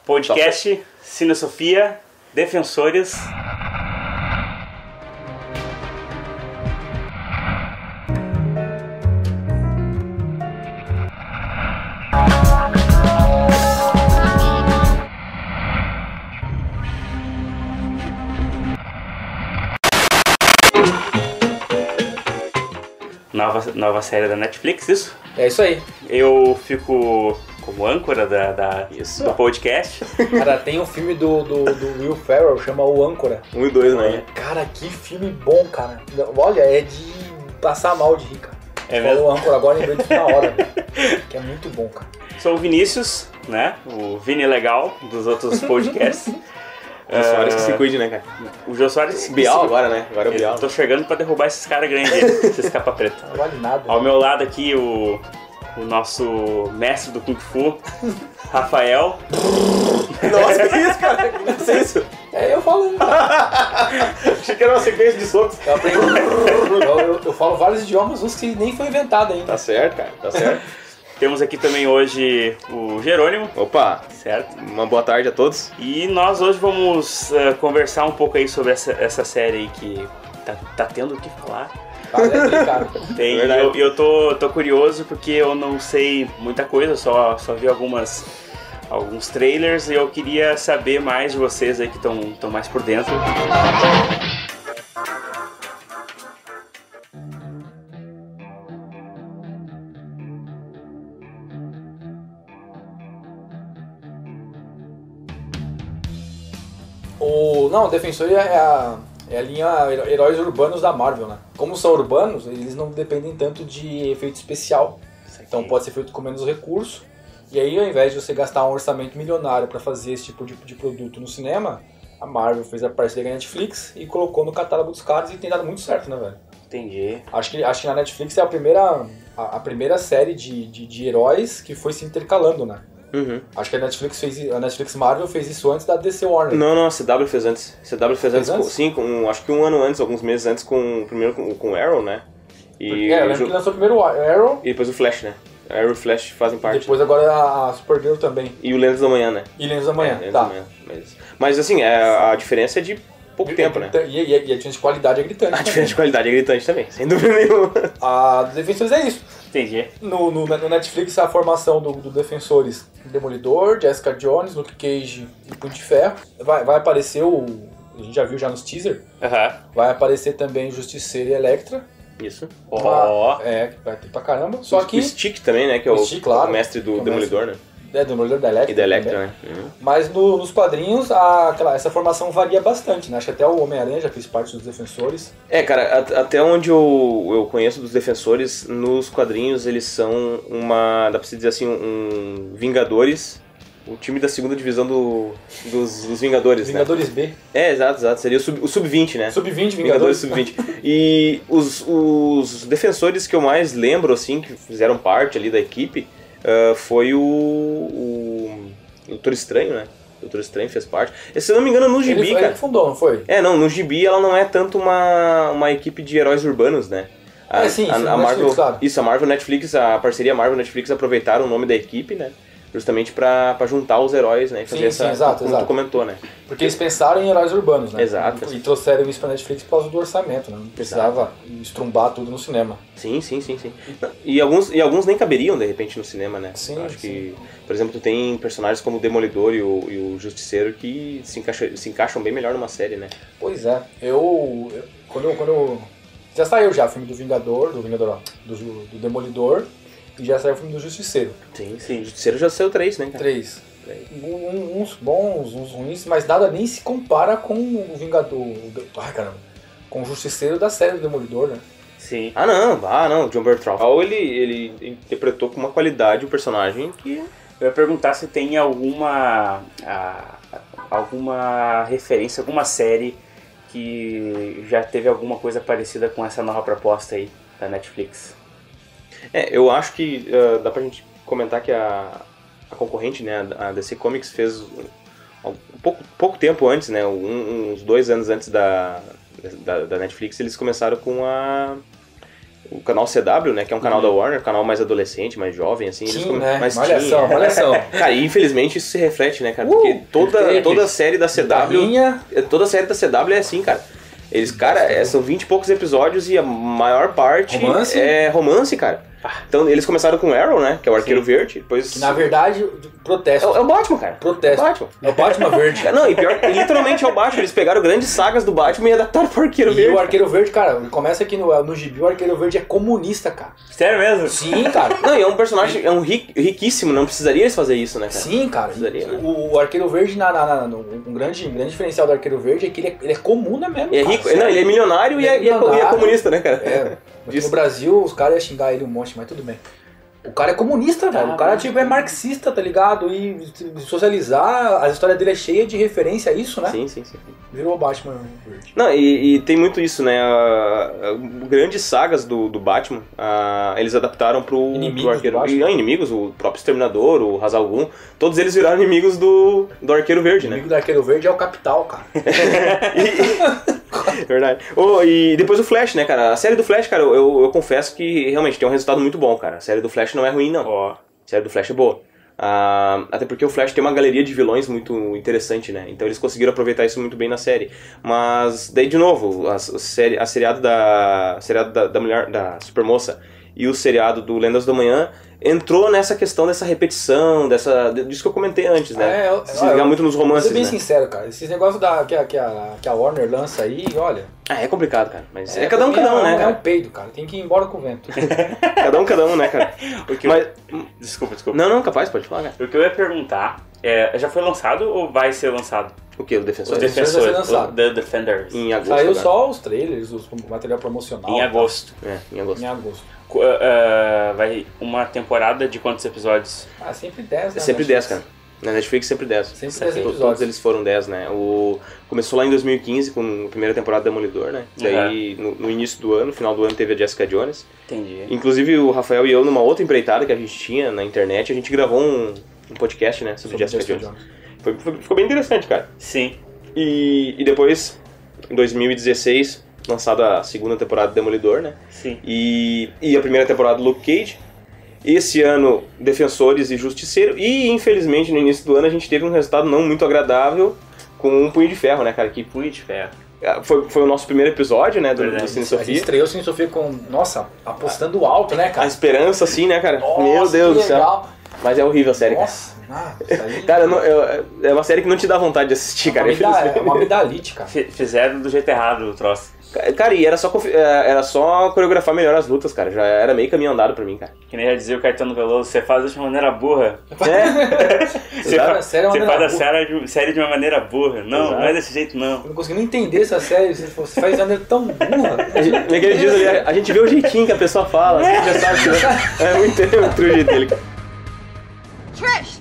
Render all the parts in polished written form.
Podcast Cinesofia Defensores. Nova série da Netflix, isso? É isso aí. Eu fico como âncora do podcast. Cara, tem um filme do Will Ferrell, chama O Âncora. 1 e 2, né? Cara, que filme bom, cara. Olha, é de passar mal de rir, cara. É mesmo? O Âncora, agora lembrei disso na hora, velho. Que é muito bom, cara. Sou o Vinícius, né? O Vini Legal dos outros podcasts. Jô Soares que se cuide, né, cara? O Jô Soares... Bial agora, né? Agora é o Bial. Eu tô chegando pra derrubar esses caras grandes aí, esses capa preta. Não vale nada. Ao meu lado aqui, o nosso mestre do Kung Fu, Rafael. Nossa, que isso, cara? Que não sei isso. É eu falando. Achei que era uma sequência de socos. Eu aprendi. Eu falo vários idiomas, uns que nem foi inventado ainda. Tá certo, cara. Tá certo. Temos aqui também hoje o Jerônimo. Opa. Certo? Uma boa tarde a todos. E nós hoje vamos conversar um pouco aí sobre essa série aí que tá tendo o que falar. Cara. Tem, eu tô curioso porque eu não sei muita coisa, só vi alguns trailers e eu queria saber mais de vocês aí que estão mais por dentro. O Defensor é a linha heróis urbanos da Marvel, né? Como são urbanos, eles não dependem tanto de efeito especial. Então pode ser feito com menos recurso. E aí, ao invés de você gastar um orçamento milionário para fazer esse tipo de produto no cinema, a Marvel fez a parceria com a Netflix e colocou no catálogo dos caras e tem dado muito certo, né, velho? Entendi. Acho que na Netflix é a primeira série de heróis que foi se intercalando, né? Uhum. Acho que a Netflix Marvel fez isso antes da DC Warner. Não, a CW fez antes. CW fez antes? antes? Sim, acho que um ano antes, alguns meses antes, primeiro com Arrow, né? Eu lembro que lançou primeiro o Arrow. E depois o Flash, né? Arrow e Flash fazem parte. Depois agora a Supergirl também. E o Lendas da Manhã, né? E Lendas da Manhã, Lendas tá. da Manhã. Mas assim, a diferença é de pouco tempo, né? E a diferença de qualidade é gritante. A diferença de qualidade é gritante também, sem dúvida nenhuma. A dos Defensores é isso. Entendi. No Netflix, a formação do Defensores: Demolidor, Jessica Jones, Luke Cage e Punho de Ferro. Vai aparecer a gente já viu já nos teaser. Aham. Vai aparecer também Justiceiro e Elektra. Isso. Que vai ter pra caramba. Só que O Stick também, né? Que é o Stick, claro. mestre do Demolidor, né? Demolidor da Elektra. E da Electra, também. né? Uhum. Mas nos quadrinhos, essa formação varia bastante, né? Acho que até o Homem-Aranha já fez parte dos Defensores. Cara, até onde eu conheço dos Defensores, nos quadrinhos eles são dá pra se dizer assim, um Vingadores, o time da segunda divisão dos Vingadores, Vingadores né? B. Exato, seria o Sub-20, né? Sub-20, Vingadores Sub-20. E os Defensores que eu mais lembro, assim, que fizeram parte ali da equipe, foi o Doutor Estranho, né? O Doutor Estranho fez parte. Se eu não me engano, no Gibi, cara... Ele fundou, não foi? No Gibi ela não é tanto uma equipe de heróis urbanos, né? Sim, a Marvel, Netflix, claro. Isso, a Marvel Netflix, a parceria Marvel Netflix aproveitaram o nome da equipe, né? Justamente pra juntar os heróis, né? E fazer exato. Tu comentou, né? Porque eles pensaram em heróis urbanos, né? Exato. E trouxeram isso pra Netflix por causa do orçamento, né? Não precisava estrumbar tudo no cinema. Sim. E alguns nem caberiam, de repente, no cinema, né? Sim, eu acho que, por exemplo, tu tem personagens como o Demolidor e o Justiceiro que se encaixam bem melhor numa série, né? Pois é. Quando já saiu já o filme do Demolidor e já saiu o filme do Justiceiro. Sim. O Justiceiro já saiu 3, né, cara? 3. Uns bons, uns ruins, mas nada nem se compara com o Vingador. Com o Justiceiro da série do Demolidor, né? Sim. Não. John Bernthal, ele interpretou com uma qualidade o personagem que... Eu ia perguntar se tem alguma referência, alguma série que já teve alguma coisa parecida com essa nova proposta aí da Netflix. Eu acho que dá pra gente comentar que a concorrente, né, a DC Comics fez pouco tempo antes, né, uns 2 anos antes da Netflix, eles começaram com o canal CW, né, que é um canal da Warner, canal mais adolescente, mais jovem, assim. Sim, né? Mais Malhação. Cara, e infelizmente isso se reflete, né, cara? Porque toda série da CW... Toda série da CW é assim, cara. Eles, cara, são 20 e poucos episódios e a maior parte é romance, cara. Então eles começaram com Arrow, né? Que é o Arqueiro Verde. Depois... Que na verdade, protesto. É o Batman, cara. Protesto. É o Batman Verde. Não, e pior, literalmente é o Batman. Eles pegaram grandes sagas do Batman e adaptaram pro Arqueiro Verde. E o Arqueiro Verde, cara, começa aqui no gibi, o Arqueiro Verde é comunista, cara. Sério mesmo? Sim, cara. Não, e é um personagem, riquíssimo, não precisaria eles fazer isso, né, cara? Sim, cara. Né? O Arqueiro Verde, um grande diferencial do Arqueiro Verde é que ele é comuna mesmo. É rico, não, ele é milionário e é comunista, né, cara? No Brasil, os caras iam xingar ele um monte, mas tudo bem. O cara é comunista, velho. O cara tipo, é marxista, tá ligado? E socializar, a história dele é cheia de referência a isso, né? Sim. Virou o Batman Verde. Não, e tem muito isso, né? Grandes sagas do Batman, eles adaptaram pro Arqueiro Verde. Inimigos, o próprio Exterminador, o Ra's al Ghul, todos eles viraram inimigos do Arqueiro Verde, né? O inimigo do Arqueiro Verde é o Capital, cara. Verdade. E depois o Flash, né, cara? A série do Flash, cara, eu confesso que realmente tem um resultado muito bom, cara. A série do Flash não é ruim, não. A série do Flash é boa. Até porque o Flash tem uma galeria de vilões muito interessante, né? Então eles conseguiram aproveitar isso muito bem na série. Mas daí, de novo, a seriado da mulher, da Supermoça e o seriado do Lendas do Amanhã entrou nessa questão dessa repetição, disso que eu comentei antes, né? Se ligar muito nos romances, vou ser bem né? sincero, cara. Esses negócios que a Warner lança aí, olha... É complicado, cara. Mas é cada um, né, cara? É um peido, cara. Tem que ir embora com o vento. cada um, né, cara? Desculpa. Não, capaz, pode falar, cara. O que eu ia perguntar já foi lançado ou vai ser lançado? O que? O Defensor? O Defensor vai ser lançado. The Defenders. Em agosto. Saiu só os trailers, o material promocional. Em agosto. Em agosto. Vai uma temporada de quantos episódios? Sempre 10, né? Sempre 10, cara. Na Netflix sempre 10. Sempre 10 episódios. Todos eles foram 10, né? Começou lá em 2015 com a primeira temporada do Demolidor, né? Daí no início do ano, no final do ano, teve a Jessica Jones. Entendi. Inclusive o Rafael e eu, numa outra empreitada que a gente tinha na internet, a gente gravou um podcast, né? Sobre Jessica Jones. Ficou bem interessante, cara. Sim. E depois, em 2016, lançada a segunda temporada do Demolidor, né? Sim. E a primeira temporada do Luke Cage. Esse ano, Defensores e Justiceiro. E, infelizmente, no início do ano, a gente teve um resultado não muito agradável com um Punho de Ferro, né, cara? Que Punho de Ferro. Foi o nosso primeiro episódio, né, do Cine Sofia. A gente estreou o Cine Sofia com, apostando alto, né, cara? A esperança, assim, né, cara? Nossa, meu Deus do céu. Legal. Mas é horrível a série, nossa, cara. Aí... Cara, é uma série que não te dá vontade de assistir, cara. É uma amidalite, cara. Fizeram do jeito errado o troço. Cara, e era só coreografar melhor as lutas, cara. Já era meio caminho andado pra mim, cara. Que nem já dizia o Caetano Veloso, você faz de uma maneira burra. Você faz a série de uma maneira burra. Não, não é desse jeito, não. Eu não consegui nem entender essa série. Você faz de uma maneira tão burra. Naquele diz ali, a gente vê o jeitinho que a pessoa fala. Assim, já sabe que é muito o jeito dele. Trish!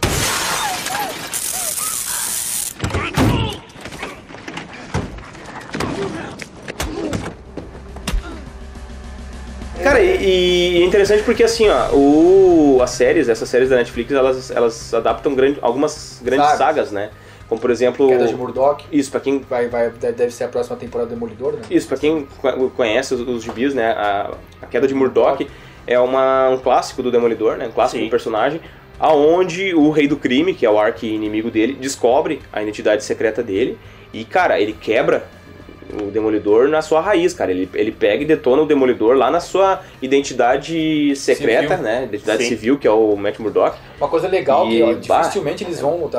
Cara, e é interessante porque assim, ó, essas séries da Netflix, elas adaptam algumas grandes sagas, né? Como por exemplo... Queda de Murdoch. Isso, pra quem... Deve ser a próxima temporada do Demolidor, né? Isso, pra quem conhece os gibis, né? A Queda de Murdoch é um clássico do Demolidor, né? Um clássico do personagem, aonde o Rei do Crime, que é o arqui-inimigo dele, descobre a identidade secreta dele e, cara, ele quebra o Demolidor na sua raiz, cara. Ele pega e detona o Demolidor lá na sua identidade secreta, civil, né? Identidade civil, que é o Matt Murdock. Uma coisa legal que dificilmente eles vão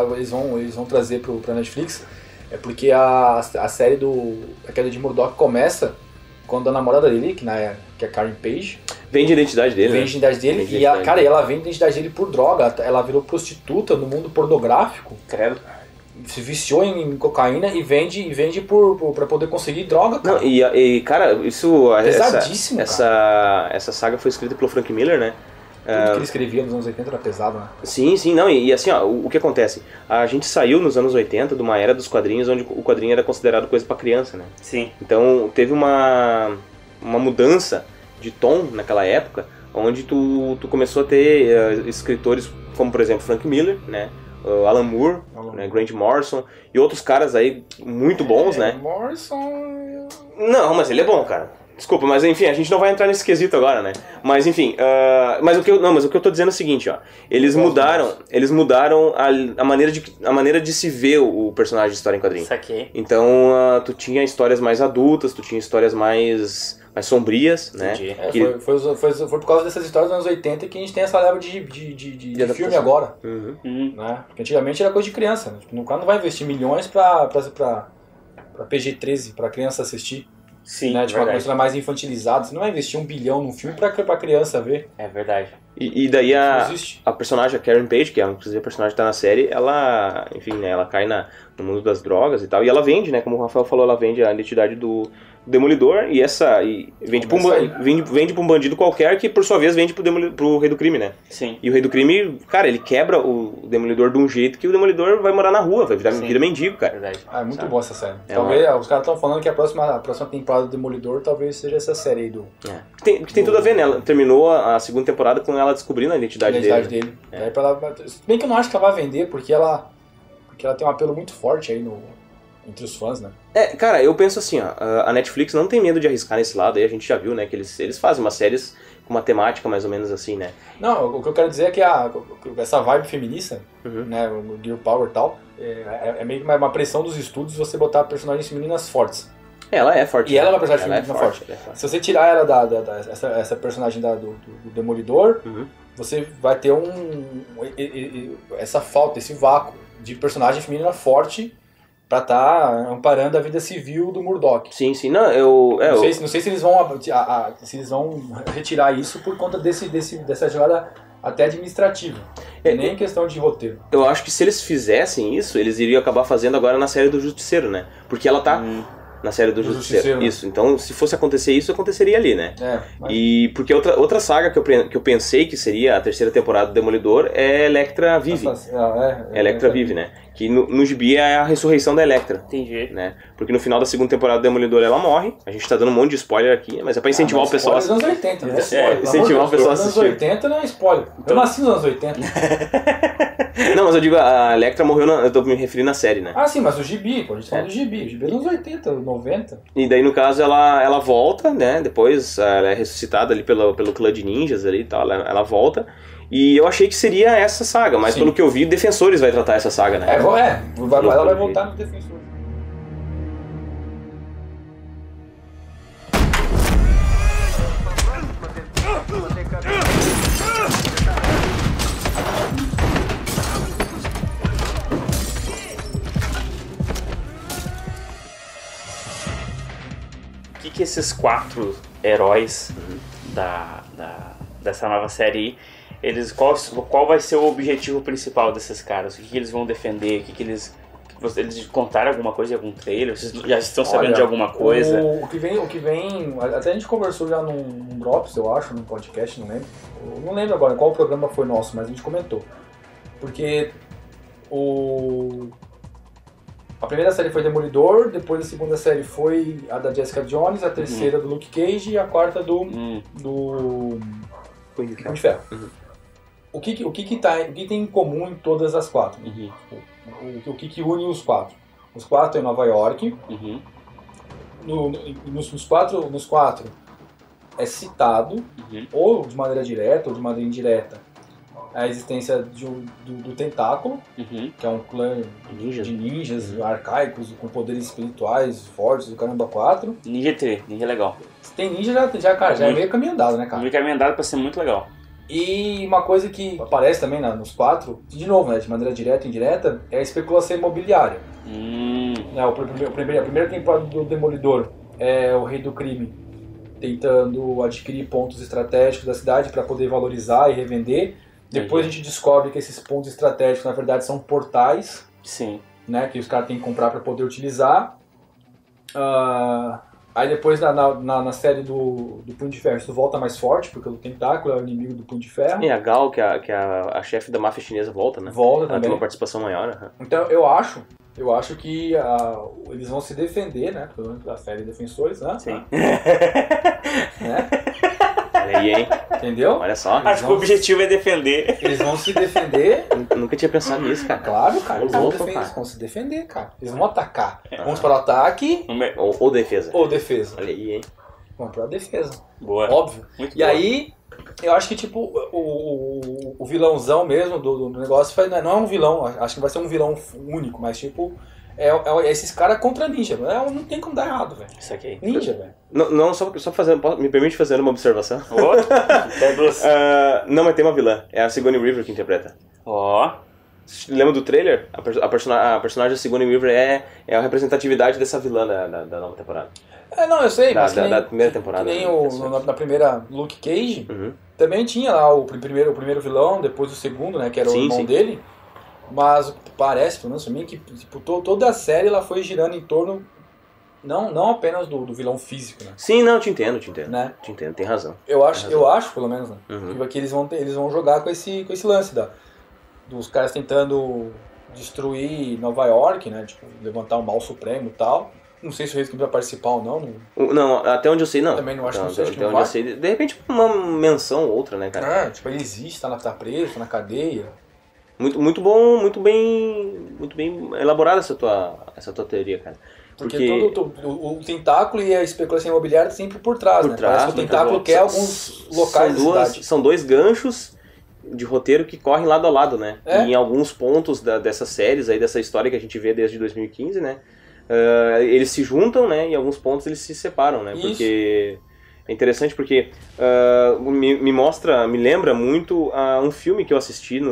trazer pra Netflix é porque a série a Queda de Murdoch começa quando a namorada dele, que é Karen Page, vende a identidade dele. Vende a identidade dele. Ela vende a identidade dele por droga. Ela virou prostituta no mundo pornográfico. Credo. Se viciou em cocaína e vende pra poder conseguir droga, cara. Não, cara, isso... Pesadíssimo, essa saga foi escrita pelo Frank Miller, né? Tudo que ele escrevia nos anos 80 era pesado, né? Sim, não, e assim, ó, o que acontece? A gente saiu nos anos 80 de uma era dos quadrinhos onde o quadrinho era considerado coisa pra criança, né? Sim. Então teve uma mudança de tom naquela época, onde tu começou a ter escritores como, por exemplo, Frank Miller, né? Alan Moore, né? Grant Morrison e outros caras aí muito bons, né? Morrison... Não, mas ele é bom, cara. Desculpa, mas enfim, a gente não vai entrar nesse quesito agora, né? Mas enfim, mas o que eu tô dizendo é o seguinte, ó. Eles mudaram a maneira de se ver o personagem de história em quadrinho. Saquei. Então, tu tinha histórias mais adultas, tu tinha histórias mais sombrias, né? Entendi. Foi por causa dessas histórias dos anos 80 que a gente tem essa leva de filme agora. Né? Porque antigamente era coisa de criança, né? Tipo, o cara não vai investir milhões pra PG-13, pra criança assistir. Sim, né? Tipo, uma coisa mais infantilizada. Você não vai investir 1 bilhão num filme pra criança ver. É verdade. E daí a personagem, a Karen Page, que é inclusive a personagem que tá na série, ela, enfim, né, ela cai no mundo das drogas e tal. E ela vende, né, como o Rafael falou, ela vende a identidade do Demolidor e vende pra um bandido qualquer que, por sua vez, vende pro Rei do Crime, né? Sim. E o Rei do Crime, cara, ele quebra o Demolidor de um jeito que o Demolidor vai morar na rua, vai virar mendigo, cara. Verdade. É muito boa essa série. Talvez os caras estão falando que a próxima temporada do Demolidor talvez seja essa série aí do... Tem tudo a ver, né? Ela terminou a segunda temporada com ela descobrindo a identidade dele. É. Se bem que eu não acho que ela vai vender, porque ela tem um apelo muito forte aí entre os fãs, né? Cara, eu penso assim, ó, a Netflix não tem medo de arriscar nesse lado, aí a gente já viu, né, que eles fazem umas séries com uma temática mais ou menos assim, né? Não, o que eu quero dizer é que essa vibe feminista, né, o Girl Power e tal, é meio que uma pressão dos estúdios você botar personagens femininas fortes. Ela é forte. E ela é uma personagem feminina forte. Se você tirar ela essa personagem do Demolidor, você vai ter essa falta, esse vácuo de personagem feminina forte pra estar amparando a vida civil do Murdoch. Sim. Não sei se eles vão retirar isso por conta dessa jogada até administrativa. Nem questão de roteiro. Eu acho que se eles fizessem isso, eles iriam acabar fazendo agora na série do Justiceiro, né? Porque ela tá... Na série do Justiceiro. Isso. Então, se fosse acontecer isso, aconteceria ali, né? E porque outra saga que eu pensei que seria a terceira temporada do Demolidor é Elektra Vive. Elektra Vive, né? Que no gibi é a ressurreição da Elektra. Entendi. Né? Porque no final da segunda temporada do Demolidor ela morre. A gente tá dando um monte de spoiler aqui, mas é pra incentivar o pessoal. Spoiler dos anos 80, né? Incentivar o pessoal a assistir. Nos anos 80 não é spoiler. Eu nasci nos anos 80. Não, mas eu digo, a Elektra morreu, eu tô me referindo à série, né? Ah, sim, mas o gibi, a gente tá falando do gibi. O gibi é nos 80, 90. E daí, no caso, ela volta, né? Depois ela é ressuscitada ali pelo clã de ninjas ali e tal. Ela volta. E eu achei que seria essa saga, mas pelo que eu vi, Defensores vai tratar essa saga, né? Ela vai voltar nos Defensores. O que esses 4 heróis dessa nova série aí, qual vai ser o objetivo principal desses caras? O que eles vão defender? Eles contaram alguma coisa em algum trailer? Vocês já estão sabendo de alguma coisa? O que vem, até a gente conversou já num Drops, eu acho, num podcast, não lembro. Eu não lembro agora qual programa foi nosso, mas a gente comentou. Porque a primeira série foi Demolidor, depois a segunda série foi a da Jessica Jones, a terceira do Luke Cage e a quarta do Punho de Ferro. O que tem em comum em todas as 4? O que une os 4? Os 4 em Nova York. Nos quatro é citado, ou de maneira direta ou de maneira indireta, a existência do Tentáculo, que é um clã de ninjas arcaicos com poderes espirituais fortes, do caramba 4. Ninja é legal. Se tem ninja, já é meio caminho andado, né, cara? Meio caminho andado pra ser muito legal. E uma coisa que aparece também nos 4, de novo, né, de maneira direta e indireta, é a especulação imobiliária. A primeira temporada do Demolidor é o Rei do Crime tentando adquirir pontos estratégicos da cidade para poder valorizar e revender. Depois a gente descobre que esses pontos estratégicos, na verdade, são portais. Sim. Né, que os caras têm que comprar para poder utilizar. Aí depois na série do Punho de Ferro isso volta mais forte, porque o Tentáculo é o inimigo do Punho de Ferro. E a Gal, que é a chefe da máfia chinesa, volta, né? Ela também. Tem uma participação maior. Então eu acho que eles vão se defender, né? Pelo menos da série Defensores, né? Sim. Né? Olha aí, hein? Entendeu? Olha só. Acho que o objetivo é defender. Eles vão se defender. Eu nunca tinha pensado nisso, cara. Claro, cara. Eles vão se defender, cara. Eles vão atacar. Vamos para o ataque. Ou defesa. Ou defesa. Olha aí, hein? Uma pior defesa. Boa. Óbvio. Muito E boa. aí, eu acho que, tipo, o vilãozão mesmo do negócio não é um vilão, acho que vai ser um vilão único, mas, tipo, é esses caras contra ninja. Não tem como dar errado, velho. Isso aqui. Ninja, velho. Não, só fazendo, me permite fazer uma observação? Até duas. Não, mas tem uma vilã, é a Sigourney Weaver que interpreta. Ó. Lembra do trailer? A personagem da Sigourney Weaver é a representatividade dessa vilã da nova temporada. Não, eu sei, mas da primeira temporada. que nem né? na primeira Luke Cage, Uhum. também tinha lá o primeiro vilão, depois o segundo, né, que era o irmão dele. Mas parece, pelo menos pra mim, que tipo, toda a série ela foi girando em torno, não apenas do vilão físico, né? Sim, não, te entendo. Né? Te entendo, tem razão. Eu acho, pelo menos, né? Uhum. Que eles vão jogar com esse lance dos caras tentando destruir Nova York, né? Tipo, levantar o mal supremo e tal. Não sei se o Reis vai participar ou não. Não, até onde eu sei, não. Também não acho que não sei, acho que até não onde vai. eu sei, de repente uma menção ou outra, né, cara? Tipo, ele existe, tá preso, tá na cadeia. Muito bom, muito bem elaborada essa tua teoria, cara. Porque o tentáculo e a especulação imobiliária sempre por trás, né? Parece que o tentáculo quer alguns locais da cidade. São dois ganchos de roteiro que correm lado a lado, né? É. E em alguns pontos dessas séries aí, dessa história que a gente vê desde 2015, né? Eles se juntam, né? E em alguns pontos eles se separam, né? Isso. Porque é interessante porque me lembra muito um filme que eu assisti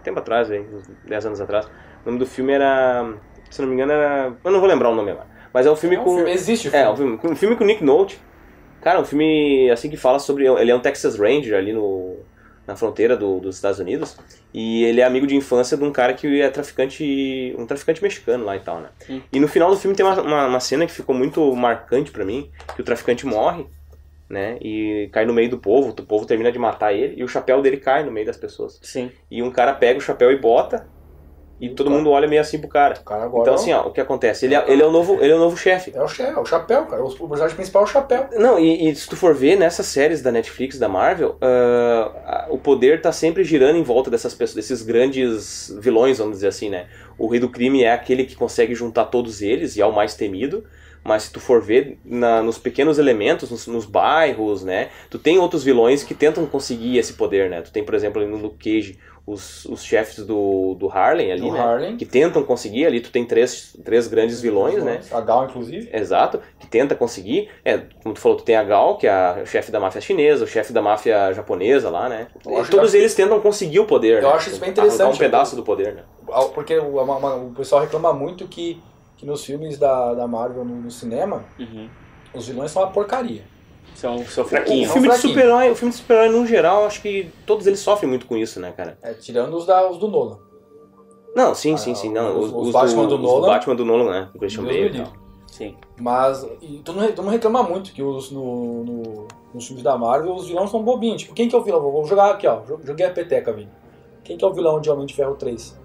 tempo atrás, uns 10 anos atrás. O nome do filme era, se não me engano, eu não vou lembrar o nome agora. Mas é um filme com... Existe o filme. um filme com o Nick Nolte. Cara, um filme assim que fala sobre... Ele é um Texas Ranger ali na fronteira dos Estados Unidos. E ele é amigo de infância de um cara que é um traficante mexicano lá e tal, né? E no final do filme tem uma cena que ficou muito marcante pra mim, que o traficante morre, né? E cai no meio do povo, o povo termina de matar ele, e o chapéu dele cai no meio das pessoas. Sim. E um cara pega o chapéu e bota, e todo mundo olha meio assim pro cara. Agora então assim, ó, o que acontece? Ele é o novo chefe. É o chapéu, cara. O personagem principal é o chapéu. Não, e se tu for ver nessas séries da Netflix, da Marvel, o poder tá sempre girando em volta dessas pessoas, desses grandes vilões, vamos dizer assim, né? O rei do crime é aquele que consegue juntar todos eles e é o mais temido. Mas se tu for ver nos pequenos elementos, nos bairros, né? Tu tem outros vilões que tentam conseguir esse poder, né? Tu tem, por exemplo, ali no Luke Cage, os chefes do Harlem ali, né? Harlem. Que tentam conseguir. Ali tu tem três grandes vilões, né? A Gal, inclusive. Exato, que tenta conseguir. Como tu falou, tu tem a Gal, que é a chefe da máfia chinesa, o chefe da máfia japonesa lá, né? Todos eles tentam conseguir o poder, Eu né? acho isso bem interessante. Arrancar um pedaço do poder, né? Porque o pessoal reclama muito que nos filmes da Marvel no cinema, os vilões são uma porcaria. São fraquinhos. O filme de super-herói, no geral, acho que todos eles sofrem muito com isso, né, cara? Tirando os do Nolan. Não, sim. Não, os Batman do Nolan. Os Batman do Nolan, né? O Christian Bale e tal. Sim. Mas tu não reclama muito que nos filmes da Marvel os vilões são bobinhos. Tipo, quem que é o vilão? Vou jogar aqui, ó. Joguei a peteca, Vini. Quem que é o vilão de Homem de Ferro 3?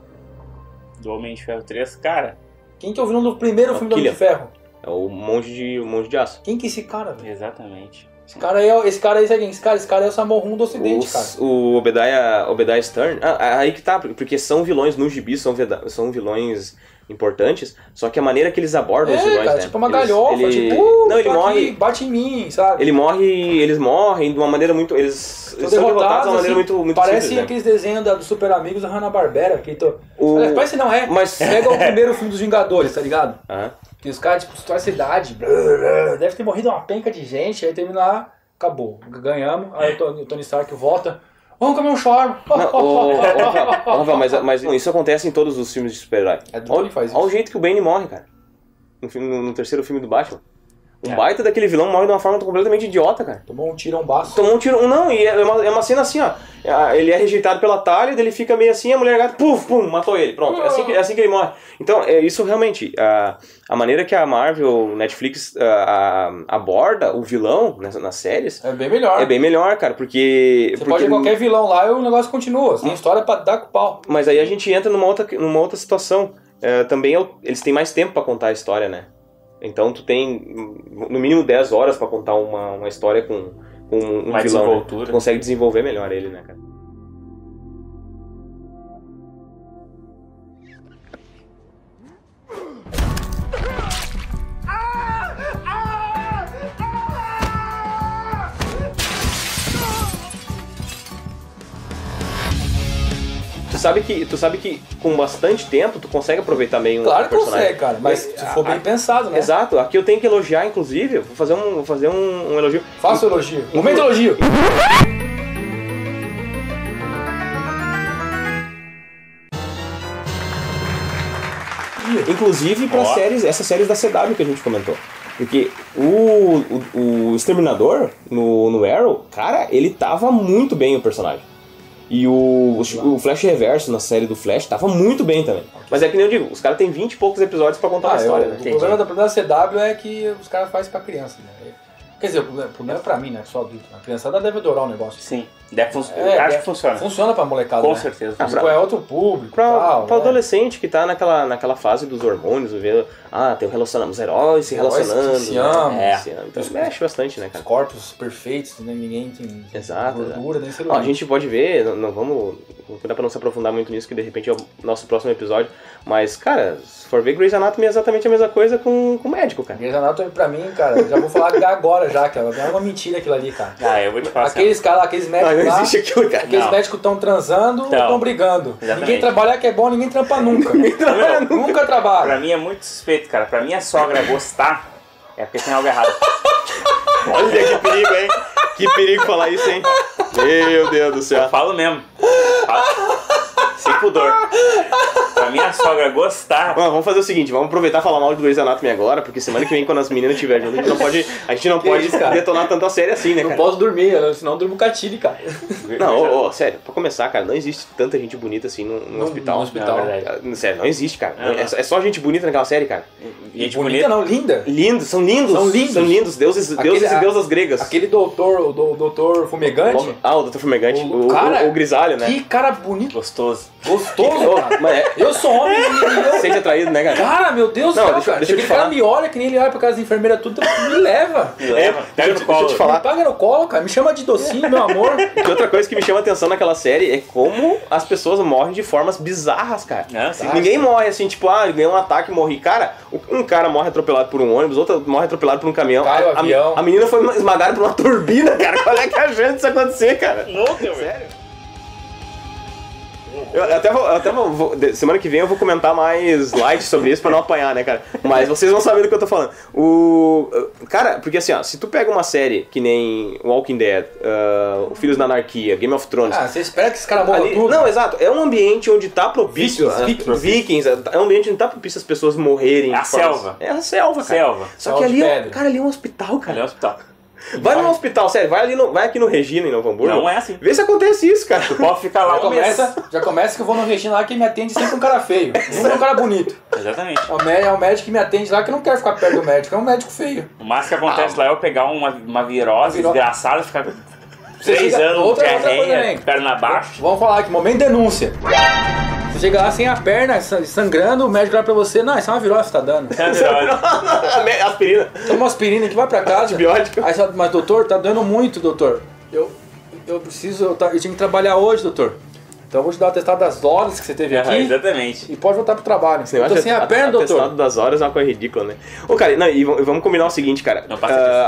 Do Homem de Ferro 3, cara. Quem que é o vilão do primeiro filme do Homem de Ferro? É o monge de aço. Quem que é esse cara, velho? Exatamente. Esse cara aí é quem? Esse cara é o Sammo Hung do Ocidente, cara. O Obadiah Stern. Aí que tá, porque são vilões no gibi, são vilões importantes, só que a maneira que eles abordam os vilões, cara, né? Tipo uma galhofa, ele morre, bate em mim, sabe? Eles morrem de uma maneira muito... Eles são derrotados de uma maneira muito parece simples, aqueles desenhos dos Super Amigos da Hanna-Barbera. Parece não é. Mas... Pega o primeiro filme dos Vingadores, tá ligado? Aham. Que os caras, tipo, estouram a cidade, deve ter morrido uma penca de gente, aí termina lá, acabou, ganhamos, aí o Tony Stark volta, vamos comer um shawarma. Mas isso acontece em todos os filmes de super-herói. Olha o jeito que o Bane morre, cara. No terceiro filme do Batman. Um baita daquele vilão morre de uma forma completamente idiota, cara. Tomou um tirão-baço. Não, e é uma cena assim, ó. Ele é rejeitado pela Talha, ele fica meio assim, a mulher gata, pum, matou ele. Pronto, é assim que ele morre. Então, isso realmente, a maneira que a Marvel, Netflix aborda o vilão nas séries... É bem melhor. É bem melhor, cara, porque... Você pode ter qualquer vilão lá e o negócio continua. Você tem história pra dar com o pau. Mas aí a gente entra numa outra situação. Também eles têm mais tempo pra contar a história, né? Então tu tem no mínimo 10 horas pra contar uma história com um mais vilão, né? Tu consegue desenvolver melhor ele, né, cara? tu sabe que com bastante tempo tu consegue aproveitar bem um Claro que personagem. consegue, cara, mas se for bem pensado, né? Exato, aqui eu tenho que elogiar, inclusive, vou fazer um elogio. Faça o elogio. Momento elogio. Inclusive para essas séries da CW que a gente comentou. Porque o Exterminador no Arrow, cara, ele tava muito bem o personagem. E o Flash Reverso na série do Flash tava muito bem também. Mas é que nem eu digo, os caras têm 20 e poucos episódios pra contar uma história, né? O problema da CW é que os caras fazem pra criança, né? Quer dizer, o problema é pra mim, né? Só adulto. A criançada deve adorar o negócio. Sim, acho que funciona. Funciona pra molecada, Com né? certeza. É outro público. Pra né? adolescente que tá naquela fase dos hormônios, vendo, tem um relacionamento, os heróis se relacionando. Se amam. Então mexe bastante, né, cara? Os corpos perfeitos, né? Ninguém tem gordura, nem ser humano. A gente pode ver, não vamos cuidar pra não se aprofundar muito nisso, que de repente é o nosso próximo episódio. Mas, cara, se for ver, Grey's Anatomy é exatamente a mesma coisa com médico, cara. Grey's Anatomy pra mim, cara, já vou falar agora já, que é uma mentira aquilo ali, cara. Eu vou te falar. Aqueles caras, aqueles médicos não lá, existe aquilo, cara. aqueles médicos estão transando ou estão brigando. Exatamente. Ninguém trabalhar que é bom, ninguém trampa nunca. Nunca trabalha. Pra mim é muito suspeito, cara. Pra minha sogra gostar, é porque tem algo errado. Olha que perigo, hein? Que perigo falar isso, hein? Meu Deus do céu. Eu falo mesmo. Sem pudor. Pra minha sogra gostar. Vamos fazer o seguinte, vamos aproveitar e falar mal de Grey's Anatomy agora, porque semana que vem, quando as meninas estiverem juntas, a gente não pode detonar tanto a série assim, né, cara? Não posso dormir, senão eu durmo catilho, cara. Não, sério, pra começar, cara, não existe tanta gente bonita assim no hospital. No hospital. Não, sério, não existe, cara. É só gente bonita naquela série, cara. Gente bonita não, linda. Lindos, são lindos. São lindos, deuses e deusas gregas. Aquele doutor fumegante. O doutor fumegante, o grisalho, né? Que cara bonito. Gostoso. Gostoso, cara. Eu sou homem e Sente atraído, né, cara? Cara, meu Deus do céu, cara. Deixa eu te Aquele falar. cara me olha, que nem ele olha pra casa das enfermeiras, tudo, me leva. Pega no colo. Deixa eu te falar. Me paga no colo, cara. Me chama de docinho, meu amor. E outra coisa que me chama a atenção naquela série é como as pessoas morrem de formas bizarras, cara. Ninguém morre assim, tipo, ganhou um ataque e morri. Cara, um cara morre atropelado por um ônibus, outro morre atropelado por um caminhão. Cai o avião. A menina foi esmagada por uma turbina, cara. Qual é que é a chance disso acontecer, cara? Não, meu. Sério? Eu até vou, semana que vem eu vou comentar mais light sobre isso pra não apanhar, né, cara? Mas vocês vão saber do que eu tô falando. Cara, porque assim, se tu pega uma série que nem Walking Dead, Filhos da Anarquia, Game of Thrones... Você espera que esse cara morra tudo? Não, exato. É um ambiente onde tá propício... Vikings. É um ambiente onde tá propício as pessoas morrerem. É a selva. É a selva, cara. Só que ali, cara, ali é um hospital, cara. Ali é um hospital. Vai no hospital, sério, vai aqui no Regina, em Novo Hamburgo. Não é assim. Vê se acontece isso, cara. Tu pode ficar lá Já começa que eu vou no Regina lá que me atende sempre um cara feio. Nunca um cara bonito. Exatamente. É o médico que me atende lá que eu não quero ficar perto do médico, é um médico feio. O máximo que acontece lá é eu pegar uma virose desgraçada, ficar 3 anos, outra coisa diarreia, também. perna abaixo. Vamos falar aqui, momento de denúncia. Você chega lá sem a perna, sangrando, o médico olha pra você, não, isso é uma virose que você tá dando. Aspirina. Toma uma aspirina que vai pra casa. Antibiótico. Aí você fala, mas doutor, tá doendo muito, doutor. Eu tinha que trabalhar hoje, doutor. Então eu vou te dar o atestado das horas que você teve aqui. Exatamente. E pode voltar pro trabalho. Eu tô sem a perna, doutor. O atestado das horas é uma coisa ridícula, né? Cara, e vamos combinar o seguinte, cara.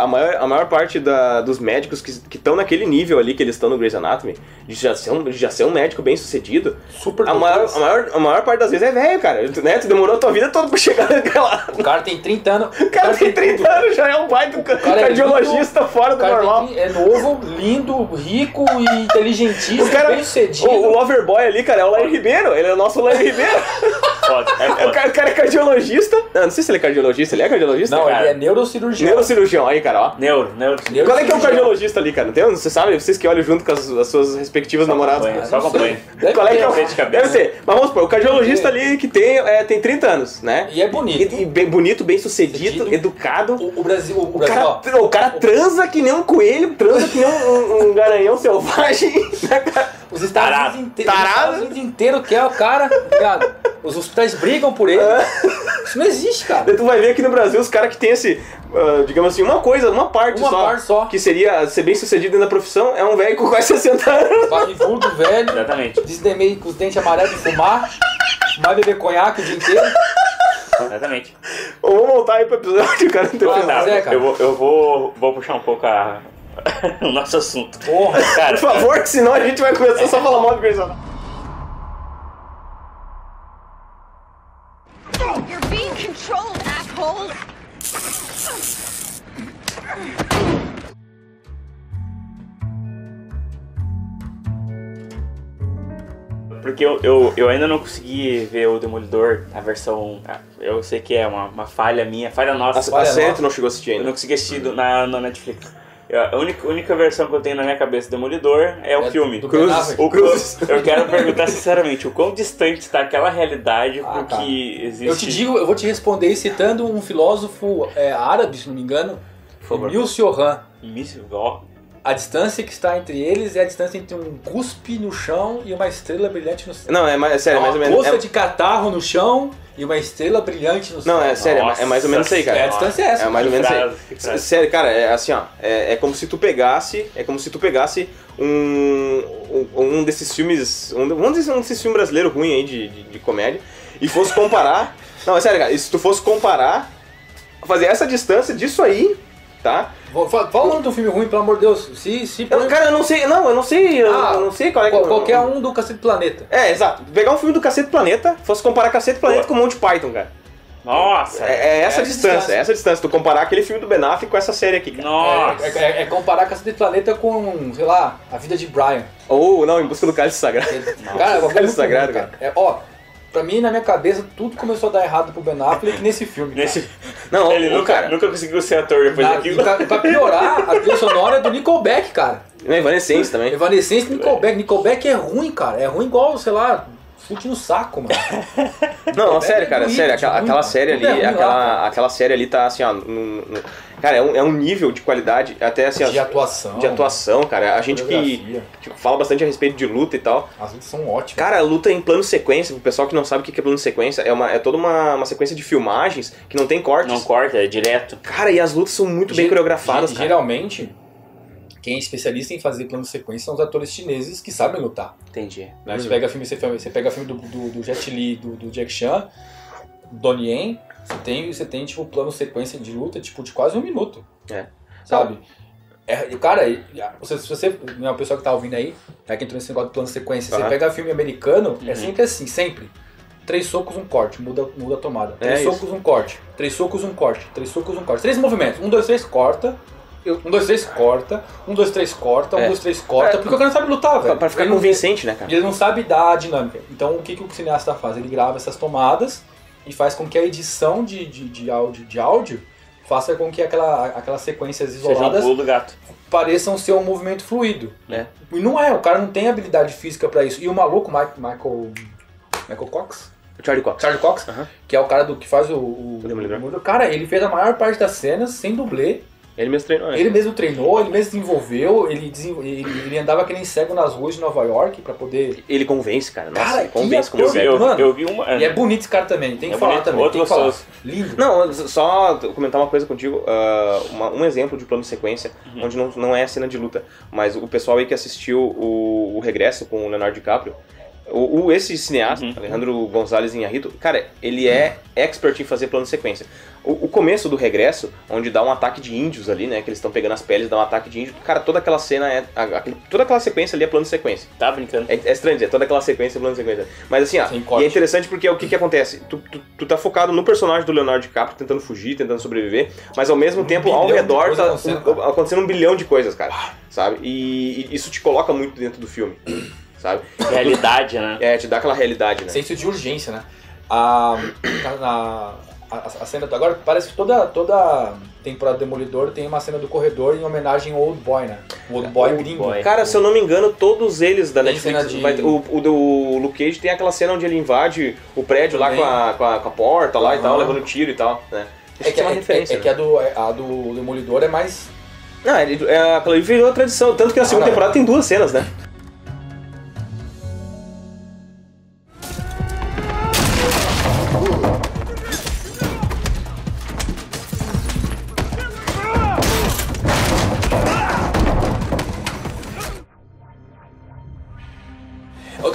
A maior parte dos médicos que estão naquele nível ali que eles estão no Grey's Anatomy, de já ser um médico bem sucedido, super a maior parte das vezes é velho, cara. Né? Tu demorou a tua vida toda pra chegar naquela... O cara tem 30 anos. O cara tem 30 anos, já é um pai do cardiologista fora do normal. É novo, lindo, rico e inteligentíssimo, bem sucedido. O Loverboy ali, cara, é o Lair Ribeiro. Ele é o nosso Lair Ribeiro. Foda. O cara é cardiologista. Não sei se ele é cardiologista. Ele é cardiologista? Não, cara? ele é neurocirurgião. Neurocirurgião, aí, cara, ó. Qual é que é o cardiologista ali, cara? Você sabe? Vocês que olham junto com as suas respectivas namoradas. Só acompanha. Qual é que é o... Deve ser. Mas vamos supor, o cardiologista ali que tem 30 anos, né? E é bonito. E bem bonito, bem sucedido, educado. O Brasil, o cara transa que nem um coelho, transa que nem um garanhão selvagem. Os Estados Unidos inteiro quer o cara, ligado? Os hospitais brigam por ele. Isso não existe, cara. Tu vai ver aqui no Brasil os caras que tem esse, digamos assim, uma parte só, que seria ser bem sucedido dentro da profissão, é um velho com quase 60 anos. Barrigudo, velho. Exatamente. Desdemei com os dentes amarelos de fumar, vai beber conhaque o dia inteiro. Exatamente. Vamos voltar aí pro episódio, cara. Eu vou puxar um pouco o nosso assunto. Porra, cara. Por favor, que senão a gente vai começar só a falar mal de Grey's Anatomy. Gain control, assholes! Porque eu ainda não consegui ver o Demolidor, a versão... Eu sei que é uma falha minha, falha nossa. A série tu não chegou a assistir Eu ainda? não consegui assistir na Netflix. A única versão que eu tenho na minha cabeça do Demolidor é o filme. do Ben Affleck. Eu quero perguntar sinceramente, o quão distante está aquela realidade pro cara. que existe... Eu te digo, eu vou te responder citando um filósofo árabe, se não me engano, favor. Emil Cioran. Ó, A distância que está entre eles é a distância entre um cuspe no chão e uma estrela brilhante no céu. Não, é sério, mais ou Uma menos. poça de catarro no chão e uma estrela brilhante no céu. Não, é sério, Nossa, é mais ou menos isso aí, cara. a distância é essa. É mais ou menos frase, que isso frase. aí. Sério, cara, é assim, ó. É como se tu pegasse. É como se tu pegasse um desses filmes. Um desses filmes brasileiros ruim aí de comédia. E fosse comparar. Não, é sério, cara. E se tu fosse comparar. Fazer essa distância disso aí, tá? Fala o nome do filme ruim, pelo amor de Deus. Cara, eu não sei. Eu não sei qual é que Qualquer um do Cacete Planeta. É, exato. Pegar um filme do Cacete Planeta, fosse comparar Cacete Planeta com Monty Python, cara. nossa! É essa distância, é essa distância. Tu comparar aquele filme do Ben Affleck com essa série aqui, cara. Nossa! É comparar Cacete Planeta com, sei lá, A Vida de Brian. Ou, não, Em Busca do Cálice Sagrado. Cara, é uma coisa Sagrado, muito ruim, cara. Pra mim, na minha cabeça, tudo começou a dar errado pro Ben Affleck nesse filme. Não, Ele cara. nunca conseguiu ser ator depois E daquilo. pra piorar, a trilha sonora é do Nickelback, cara. Não, Evanescence também. Evanescence Nickelback. Nickelback é ruim, cara. É ruim igual, sei lá, chute no saco, mano. Não, sério, cara, ruim, sério. de ruim, Aquela cara. série Tudo é ali, ruim lá, cara. aquela série ali tá assim, ó. Cara, é um nível de qualidade, até assim, ó, De atuação. De atuação, cara. A gente Coreografia. que fala bastante a respeito de luta e tal. As lutas são ótimas. Cara, a luta em plano sequência, pro pessoal que não sabe o que é plano sequência, é toda uma sequência de filmagens que não tem cortes. Não corta, é direto. Cara, e as lutas são muito bem coreografadas, cara. Geralmente, quem é especialista em fazer plano de sequência são os atores chineses que sabem lutar. Entendi. Né? Você pega filme do Jet Li, do Jack Chan, Donnie Yen, você tem tipo plano sequência de luta tipo de quase 1 minuto. É. Sabe? Cara, se você não é uma pessoa que tá ouvindo aí, já que entrou nesse negócio de plano sequência, você pega filme americano, é sempre assim, sempre. 3 socos, um corte, muda a tomada. 3 socos, um corte. 3 socos, um corte. 3 socos, um corte. 3 movimentos. 1, 2, 3, corta. 1, 2, 3, corta. 1, 2, 3, corta. 1, 2, 3, corta. Porque o cara não sabe lutar, velho. Pra ficar Ele não- convincente, né, cara? E ele não sabe dar a dinâmica. Então o que o cineasta faz? Ele grava essas tomadas e faz com que a edição de áudio faça com que aquelas sequências Seja um isoladas pulo do gato. pareçam ser um movimento fluido. É. E não é, o cara não tem habilidade física pra isso. E o maluco, Michael Cox? Charlie Cox. Charlie Cox, Aham. que é o cara que faz o Demolidor. Cara, ele fez a maior parte das cenas sem dublê. Ele mesmo treinou, né? Ele mesmo treinou, ele mesmo desenvolveu, ele andava que nem cego nas ruas de Nova York pra poder... Ele convence, cara. Nossa, Cara, ele convence que como ator, cego. mano. Eu vi uma... E é bonito esse cara também, tem que É falar bonito, também, outro tem que falar. gostoso. Lindo. Não, só comentar uma coisa contigo, um exemplo de plano de sequência, onde não é cena de luta, mas o pessoal aí que assistiu o Regresso com o Leonardo DiCaprio, esse cineasta, Alejandro González Iñárritu, cara, ele é expert em fazer plano de sequência. O começo do Regresso, onde dá um ataque de índios ali, né, que eles estão pegando as peles, dá um ataque de índio, cara, toda aquela cena, toda aquela sequência ali é plano de sequência. Tá brincando? É estranho dizer, toda aquela sequência é plano de sequência. Mas assim, ó, Sem e corte. é interessante porque o que acontece? Tu tá focado no personagem do Leonardo DiCaprio, tentando fugir, tentando sobreviver, mas ao mesmo tempo, ao bilhão de redor, coisas tá acontecendo, cara. acontecendo 1 bilhão de coisas, cara, sabe? E isso te coloca muito dentro do filme, sabe? Realidade, né? Te dá aquela realidade, né? Senso de urgência, né? A cena agora parece que toda temporada do Demolidor tem uma cena do corredor em homenagem ao Old Boy, né? O Old Boy gringo. Boy. Cara, se eu não me engano, todos eles da Tem Netflix, cena de- o do Luke Cage tem aquela cena onde ele invade o prédio lá Também. com a porta lá e tal, Aham. levando tiro e tal, né? É que, é uma referência, que a do Demolidor é mais... Não, aquela ali virou tradição, tanto que na segunda Cara, temporada tem 2 cenas, né?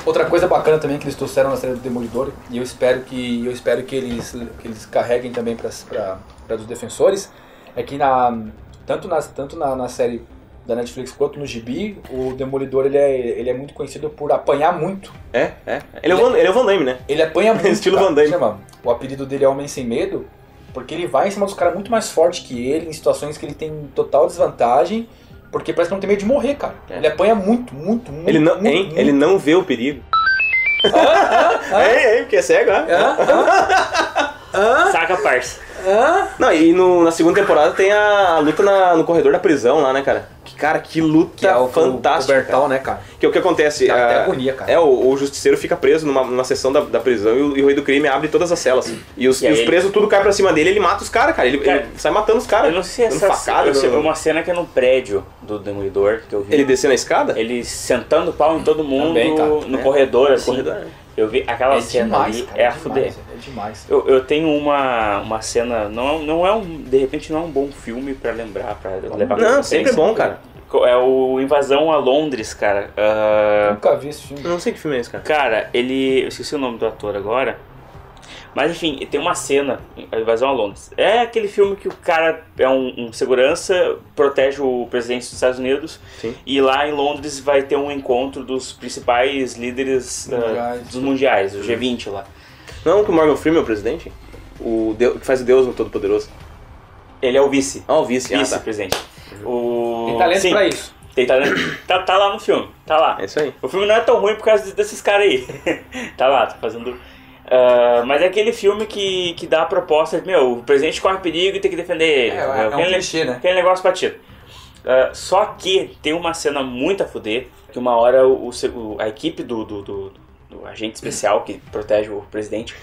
Outra coisa bacana também que eles trouxeram na série do Demolidor, e eu espero que eles carreguem também para os defensores, é que tanto na série da Netflix quanto no gibi, o Demolidor ele é muito conhecido por apanhar muito. Ele é o Van Damme, né? Ele apanha muito. Estilo cara. Van Damme. Chama, o apelido dele é Homem Sem Medo, porque ele vai em cima dos caras muito mais forte que ele, em situações que ele tem total desvantagem, porque parece que não tem medo de morrer, cara. Ele apanha muito. Ele não vê o perigo. Porque é cego, né? Saca, parça. Não, e na segunda temporada tem a luta no corredor da prisão lá, né, cara? Que luta Que é o fantástica. O Bertal, né, cara? Que é o que acontece. Dá até agonia, cara. O justiceiro fica preso numa sessão da prisão e o rei do crime abre todas as celas. E os presos tudo cai pra cima dele, ele mata os caras, cara. Ele sai matando os caras. Eu não sei se é uma cena que é no prédio do Demolidor que eu vi. Ele descendo a escada? Ele sentando pau em todo mundo Também, cara. no corredor, assim. Corredor. Eu vi aquela cena demais, ali, cara, é a fuder. É demais. Eu tenho uma cena, não é de repente não é um bom filme pra lembrar, pra levar pra Não, vocês. sempre é bom, cara. É o Invasão a Londres, cara. Nunca vi esse filme. Eu não sei que filme é esse, cara. Cara, eu esqueci o nome do ator agora. Mas enfim, tem uma cena, a Invasão a Londres. É aquele filme que o cara é um segurança, protege o presidente dos Estados Unidos. Sim. E lá em Londres vai ter um encontro dos principais líderes dos mundiais, o G20 lá. Não, que o Morgan Freeman é o presidente? Que faz o Deus no Todo-Poderoso. Ele é o vice. O vice. Vice-presidente. Tem talento pra isso. Tem talento. Tá lá no filme, tá lá. É isso aí. O filme não é tão ruim por causa desses caras aí. Tá lá, tá fazendo... mas é aquele filme que dá a proposta de, o presidente corre perigo e tem que defender ele. É um clichê, né? Aquele negócio batido. Só que tem uma cena muito a fuder, que uma hora a equipe do agente especial que protege o presidente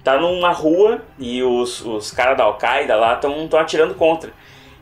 tá numa rua e os caras da Al-Qaeda lá estão atirando contra.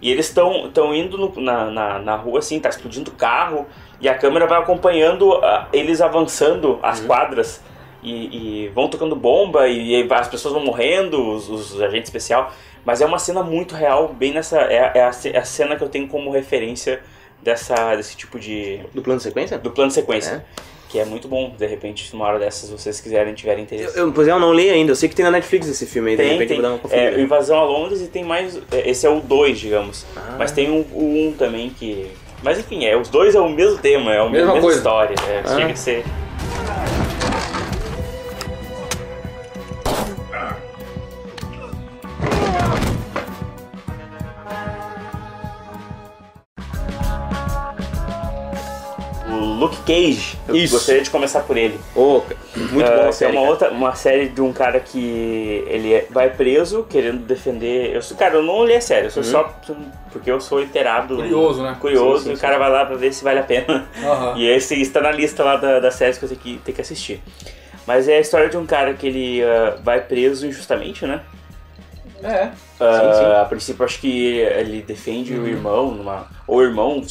E eles estão indo na rua assim, tá explodindo o carro e a câmera vai acompanhando eles avançando as quadras. E vão tocando bomba e as pessoas vão morrendo, os agentes especial. Mas é uma cena muito real, bem nessa... É a cena que eu tenho como referência desse tipo de... Do plano de sequência? Do plano de sequência. Que é muito bom, de repente, numa hora dessas, se vocês tiverem interesse. Pois eu não li ainda, eu sei que tem na Netflix esse filme aí, de repente tem, vou dar uma conferida. Invasão a Londres e tem mais... Esse é o 2, digamos. Mas tem o 1 também que... Mas enfim, os dois é o mesmo tema, é a mesma história. Chega a ser... Luke Cage, eu gostaria de começar por ele. Muito bom a série. É uma série de um cara que ele vai preso querendo defender... Eu não li a série, eu sou só porque eu sou inteirado. Curioso, né? Curioso, e o cara vai lá pra ver se vale a pena. E esse está na lista lá das séries que eu tenho que assistir. Mas é a história de um cara que ele vai preso injustamente, né? A princípio acho que ele defende o irmão, ou o irmão...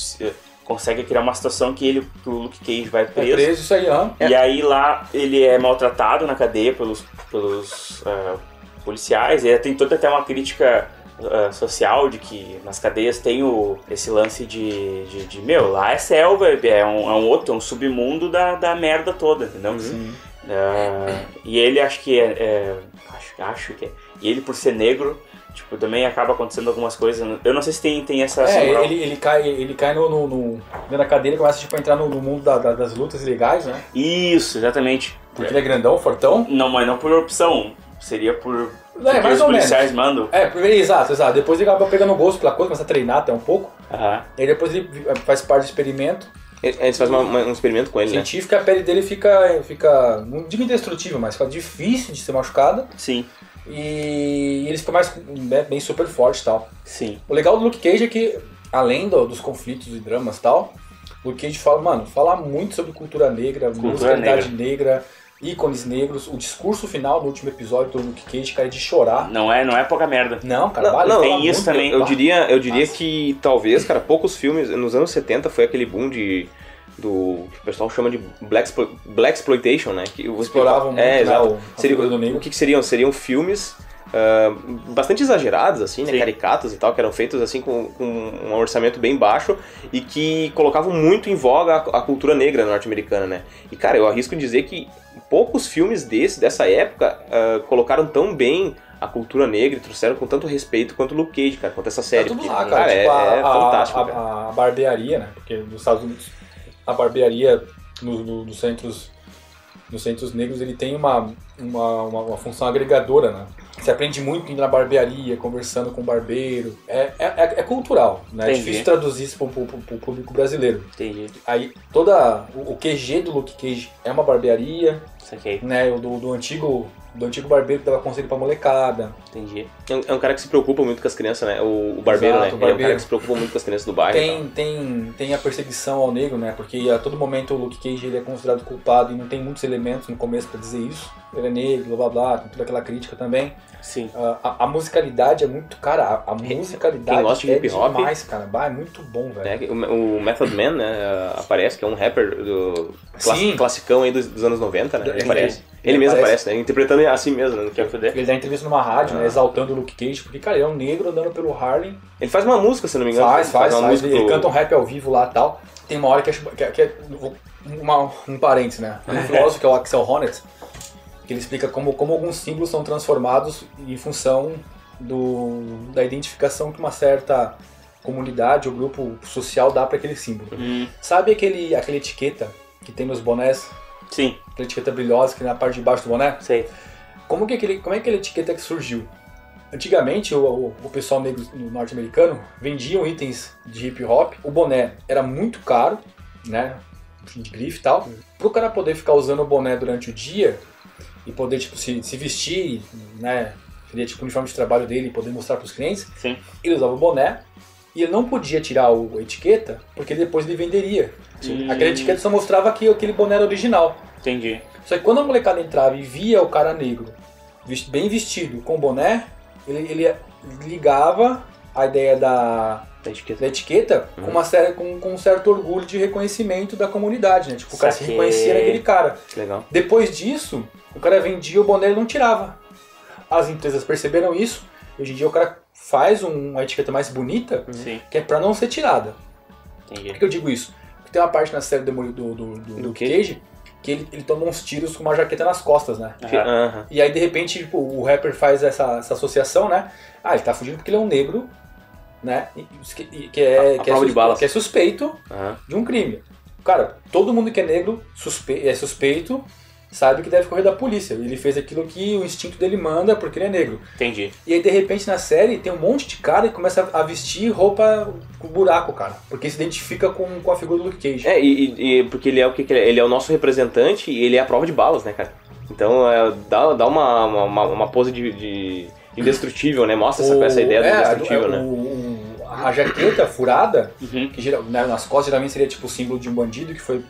consegue criar uma situação que o Luke Cage vai preso. Isso aí, E aí lá ele é maltratado na cadeia pelos policiais. E tem toda até uma crítica social de que nas cadeias tem esse lance de lá é selva, é um submundo da merda toda, entendeu? E ele acho que acho que é. E ele por ser negro, tipo, também acaba acontecendo algumas coisas. Eu não sei se tem essa... ele cai no dentro da cadeira e começa tipo, a entrar no mundo das lutas ilegais, né? Isso, exatamente. Porque ele é grandão, fortão? Não, mas não por opção. Seria por... mais os policiais mandam. Exato. Depois ele acaba pegando o gosto pela coisa, começa a treinar até um pouco. E aí depois ele faz parte do experimento. Eles fazem um experimento com ele, científico, né? A pele dele fica, não digo indestrutível, mas fica difícil de ser machucada. Sim. E ele fica bem super forte e tal. Sim. O legal do Luke Cage é que, além dos conflitos e dramas e tal, o Luke Cage fala muito sobre cultura negra, musicalidade negra, ícones negros. O discurso final do último episódio do Luke Cage, cara, é de chorar. Não é pouca merda. Não, cara, tem isso também. Eu diria que talvez, cara, poucos filmes, nos anos 70 foi aquele boom que o pessoal chama de Black Exploitation, né? Que exploravam muito, exato. O que seriam? Seriam filmes bastante exagerados, assim, né? Caricatos e tal, que eram feitos assim com um orçamento bem baixo e que colocavam muito em voga a cultura negra norte-americana, né? E, cara, eu arrisco dizer que poucos filmes dessa época colocaram tão bem a cultura negra e trouxeram com tanto respeito quanto o Luke Cage, cara, quanto essa série. Tá tudo porque, lá, cara. Tipo, é fantástico, cara. A barbearia, né? Porque nos Estados Unidos, a barbearia nos centros negros, ele tem uma função agregadora, né? Você aprende muito indo na barbearia, conversando com o barbeiro. É cultural, né? É difícil traduzir isso pro público brasileiro. Entendi. Aí, o QG do Luke Cage é uma barbearia, né? O do antigo barbeiro que dava conselho pra molecada. Entendi. É um cara que se preocupa muito com as crianças, né? O barbeiro, Exato, né? o barbeiro. É um cara que se preocupa muito com as crianças do bairro. Tem a perseguição ao negro, né? Porque a todo momento o Luke Cage ele é considerado culpado e não tem muitos elementos no começo pra dizer isso. Ele é negro, blá blá blá, tem toda aquela crítica também. Sim. A musicalidade é muito, cara, a musicalidade quem gosta de hip hop, demais, cara. É muito bom, velho. O Method Man, né, aparece, que é um rapper classicão aí dos anos 90, né? Ele aparece. Ele mesmo aparece, né? Interpretando assim mesmo, né? Ele dá entrevista numa rádio, né? Exaltando o Luke Cage, porque, cara, ele é um negro andando pelo Harlem. Ele faz uma música, se não me engano. Faz uma música. Ele canta um rap ao vivo lá e tal. Tem uma hora que é um parênteses, né? Um filósofo que é o Axel Honneth, que ele explica como alguns símbolos são transformados em função da identificação que uma certa comunidade ou grupo social dá para aquele símbolo. Sabe aquela etiqueta que tem nos bonés? Sim. Aquela etiqueta brilhosa que na parte de baixo do boné? Sei. Como é aquela etiqueta que surgiu? Antigamente, o pessoal negro norte-americano vendiam itens de hip hop. O boné era muito caro, né? De grife e tal. Pro cara poder ficar usando o boné durante o dia e poder tipo, se vestir, né? Seria tipo o uniforme de trabalho dele e poder mostrar pros clientes. Sim. Ele usava o boné e ele não podia tirar a etiqueta porque depois ele venderia. Aquela etiqueta só mostrava que aquele boné era original. Entendi. Só que quando a molecada entrava e via o cara negro bem vestido com boné, ele ligava a ideia da etiqueta com um certo orgulho de reconhecimento da comunidade, né? Tipo, o cara se reconhecia naquele cara. Legal. Depois disso, o cara vendia o boné e não tirava. As empresas perceberam isso. Hoje em dia o cara faz uma etiqueta mais bonita, que é pra não ser tirada. Entendi. Por que eu digo isso? Porque tem uma parte na série do Luke Cage que ele toma uns tiros com uma jaqueta nas costas, né? E aí, de repente, tipo, o rapper faz essa associação, né? Ah, ele tá fugindo porque ele é um negro, né? Que é suspeito de um crime. Cara, todo mundo que é negro é suspeito, sabe que deve correr da polícia. Ele fez aquilo que o instinto dele manda porque ele é negro. Entendi. E aí, de repente, na série, tem um monte de cara que começa a vestir roupa com buraco, cara. Porque se identifica com a figura do Luke Cage. E porque ele é o que ele é? Ele é o nosso representante e ele é a prova de balas, né, cara? Então, dá uma pose de indestrutível, né? Mostra essa ideia do indestrutível, né? A jaqueta furada, que né, nas costas geralmente seria tipo o símbolo de um bandido que foi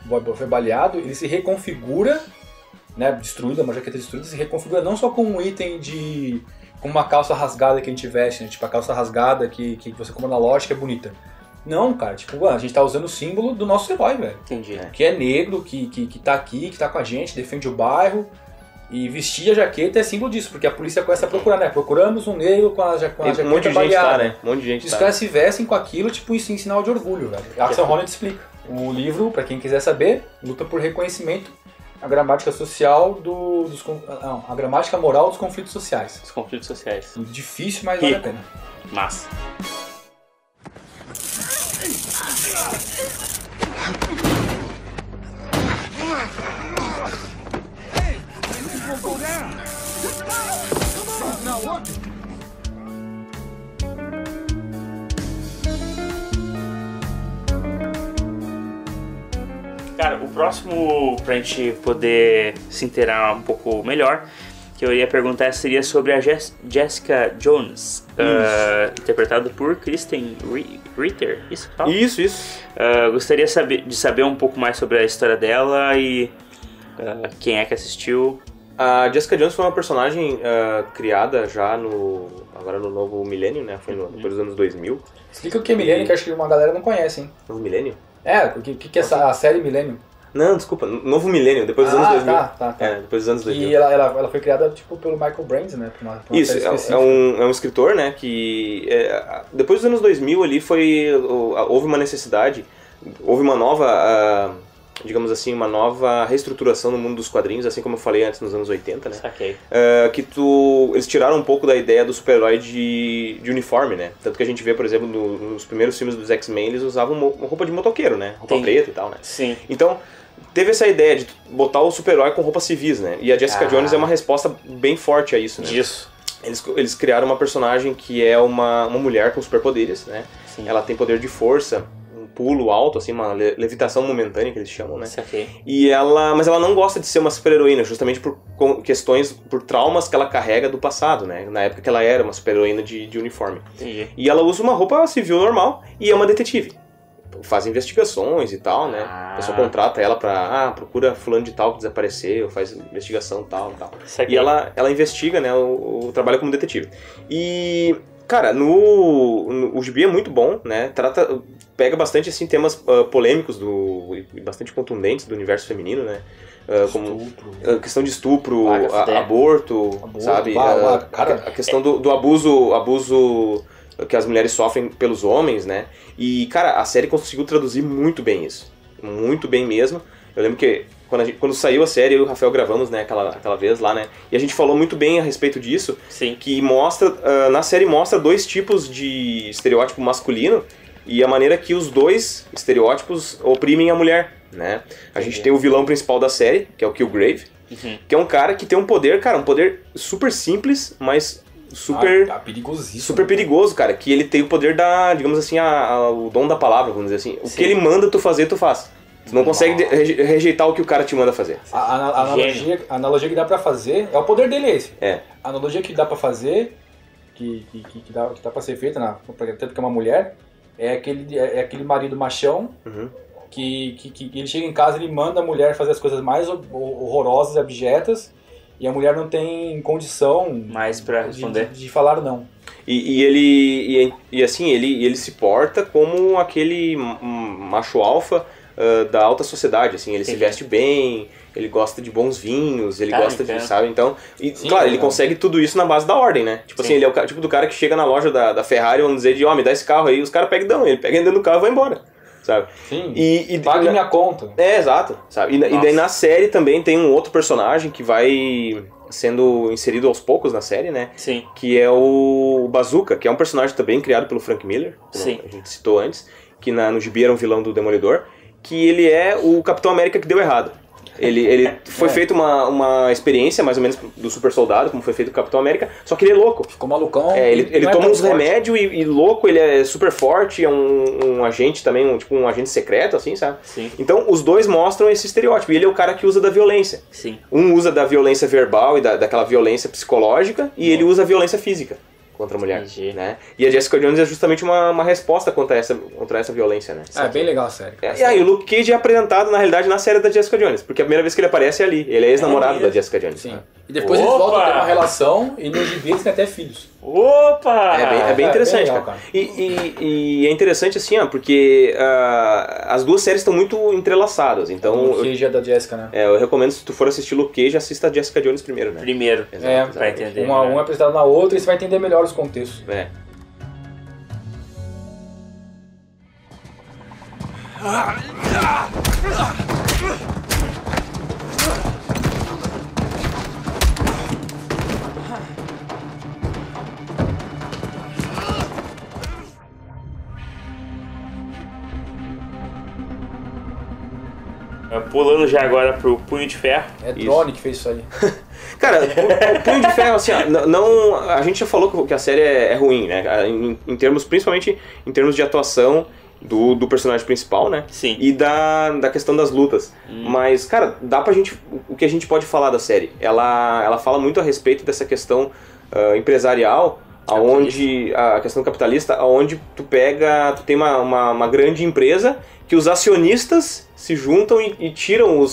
baleado, ele se reconfigura, né, destruída, uma jaqueta destruída, se reconfigura não só com um item com uma calça rasgada que a gente veste, né, tipo a calça rasgada que você compra na loja que é bonita. Não, cara, tipo, a gente tá usando o símbolo do nosso herói, velho. Entendi. Que é negro, que tá aqui, que tá com a gente, defende o bairro. E vestir a jaqueta é símbolo disso, porque a polícia começa a procurar, né? Procuramos um negro com a jaqueta baleada. Um monte de gente tá, né? Um monte de gente Os caras se vestem com aquilo, tipo, isso em sinal de orgulho, velho. Axel Honneth explica. O livro, pra quem quiser saber, luta por reconhecimento, a gramática social a gramática moral dos conflitos sociais. Os conflitos sociais. Difícil, mas vale a pena. Massa. Cara, o próximo, pra gente poder se inteirar um pouco melhor, que eu iria perguntar seria sobre a Jessica Jones, interpretada por Kristen Ritter, isso que fala? Isso. Gostaria de saber um pouco mais sobre a história dela e quem é que assistiu. A Jessica Jones foi uma personagem criada já agora no novo milênio, né? Foi depois dos anos 2000. Explica o que é milênio, que acho que uma galera não conhece, hein? Novo milênio? O que é a série Millennium? Não, desculpa, Novo Milênio, depois dos anos 2000. Tá. Depois dos anos 2000. E ela foi criada tipo pelo Michael Brands, né? Pra uma isso, série é um escritor, né, que depois dos anos 2000 ali houve uma necessidade, houve uma nova digamos assim, uma nova reestruturação no mundo dos quadrinhos, assim como eu falei antes nos anos 80, né? Saquei. Eles tiraram um pouco da ideia do super-herói de uniforme, né? Tanto que a gente vê, por exemplo, nos primeiros filmes dos X-Men, eles usavam uma roupa de motoqueiro, né? Roupa preta e tal, né? Sim. Então, teve essa ideia de botar o super-herói com roupas civis, né? E a Jessica Jones é uma resposta bem forte a isso, né? Isso. Eles criaram uma personagem que é uma mulher com superpoderes, né? Sim. Ela tem poder de força, um pulo alto, assim, uma levitação momentânea que eles chamam, né? Saquei. Mas ela não gosta de ser uma super-heroína, justamente por questões, por traumas que ela carrega do passado, né? Na época que ela era uma super-heroína de uniforme. Entendi. E ela usa uma roupa civil normal e é uma detetive. Faz investigações e tal, né? A pessoa contrata ela pra, procura fulano de tal que desapareceu, faz investigação tal e tal. Saquei. E ela investiga, né? O trabalho como detetive. E, cara, o gibi é muito bom, né? Pega bastante, assim, temas polêmicos e bastante contundentes do universo feminino, né? Como questão de estupro, aborto, sabe? A questão do abuso que as mulheres sofrem pelos homens, né? E, cara, a série conseguiu traduzir muito bem isso. Muito bem mesmo. Eu lembro que quando saiu a série, eu e o Rafael gravamos, né, aquela vez lá, né? E a gente falou muito bem a respeito disso. Sim. Que na série mostra dois tipos de estereótipo masculino e a maneira que os dois estereótipos oprimem a mulher, né? A gente tem o vilão principal da série, que é o Killgrave, que é um cara que tem um poder, cara, um poder super simples, mas super perigosíssimo. Super perigoso, cara, que ele tem o poder da, digamos assim, o dom da palavra, vamos dizer assim. O que ele manda tu fazer, tu faz. Tu não consegue rejeitar o que o cara te manda fazer. A analogia que dá pra fazer é o poder dele esse. É. A analogia que dá pra fazer, que dá pra ser feita, tanto que é uma mulher, é aquele marido machão que ele chega em casa e ele manda a mulher fazer as coisas mais horrorosas e abjetas. E a mulher não tem condição mais pra responder de falar não. E ele se porta como aquele macho alfa da alta sociedade, assim, ele se veste bem, ele gosta de bons vinhos, ele gosta de, sabe, então, claro, ele consegue tudo isso na base da ordem, né? Tipo assim, ele é o tipo do cara que chega na loja da Ferrari, vamos dizer, me dá esse carro aí, os caras pegam e dão, ele pega dentro do carro e vai embora. Sabe? Sim, pague minha conta. Exato. Sabe? E daí na série também tem um outro personagem que vai sendo inserido aos poucos na série, né? Sim. Que é o Bazooka, que é um personagem também criado pelo Frank Miller, como a gente citou antes, que no gibi era um vilão do Demolidor, que ele é o Capitão América que deu errado. Ele foi feita uma experiência, mais ou menos, do super soldado, como foi feito o Capitão América, só que ele é louco. Ficou malucão. Ele toma uns remédios e louco, ele é super forte, é um agente também, tipo um agente secreto, assim, sabe? Sim. Então, os dois mostram esse estereótipo, e ele é o cara que usa da violência. Sim. Um usa da violência verbal e daquela violência psicológica, e ele usa a violência física contra a mulher, né? E a Jessica Jones é justamente uma resposta contra essa violência, né? É bem legal a série. E aí o Luke Cage é apresentado, na realidade, na série da Jessica Jones, porque a primeira vez que ele aparece é ali, ele é ex-namorado da Jessica Jones. Sim. E depois eles voltam a ter uma relação, e no gibi eles têm até filhos. Opa! É bem interessante, bem legal, cara. E é interessante assim, porque as duas séries estão muito entrelaçadas, então... O Luke Cage é da Jessica, né? Eu recomendo, se tu for assistir Luke Cage, assista a Jessica Jones primeiro, né? Primeiro. Exato, pra entender. Uma é apresentada na outra e você vai entender melhor os contextos. Pulando já agora pro Punho de Ferro. É Drone que fez isso aí. Cara, o Punho de Ferro, assim, a gente já falou que a série é ruim, né? Em termos, principalmente em termos de atuação do personagem principal, né? Sim. E da questão das lutas. Mas, cara, o que a gente pode falar da série? Ela fala muito a respeito dessa questão empresarial, aonde a questão capitalista, aonde tu tem uma grande empresa que os acionistas se juntam e tiram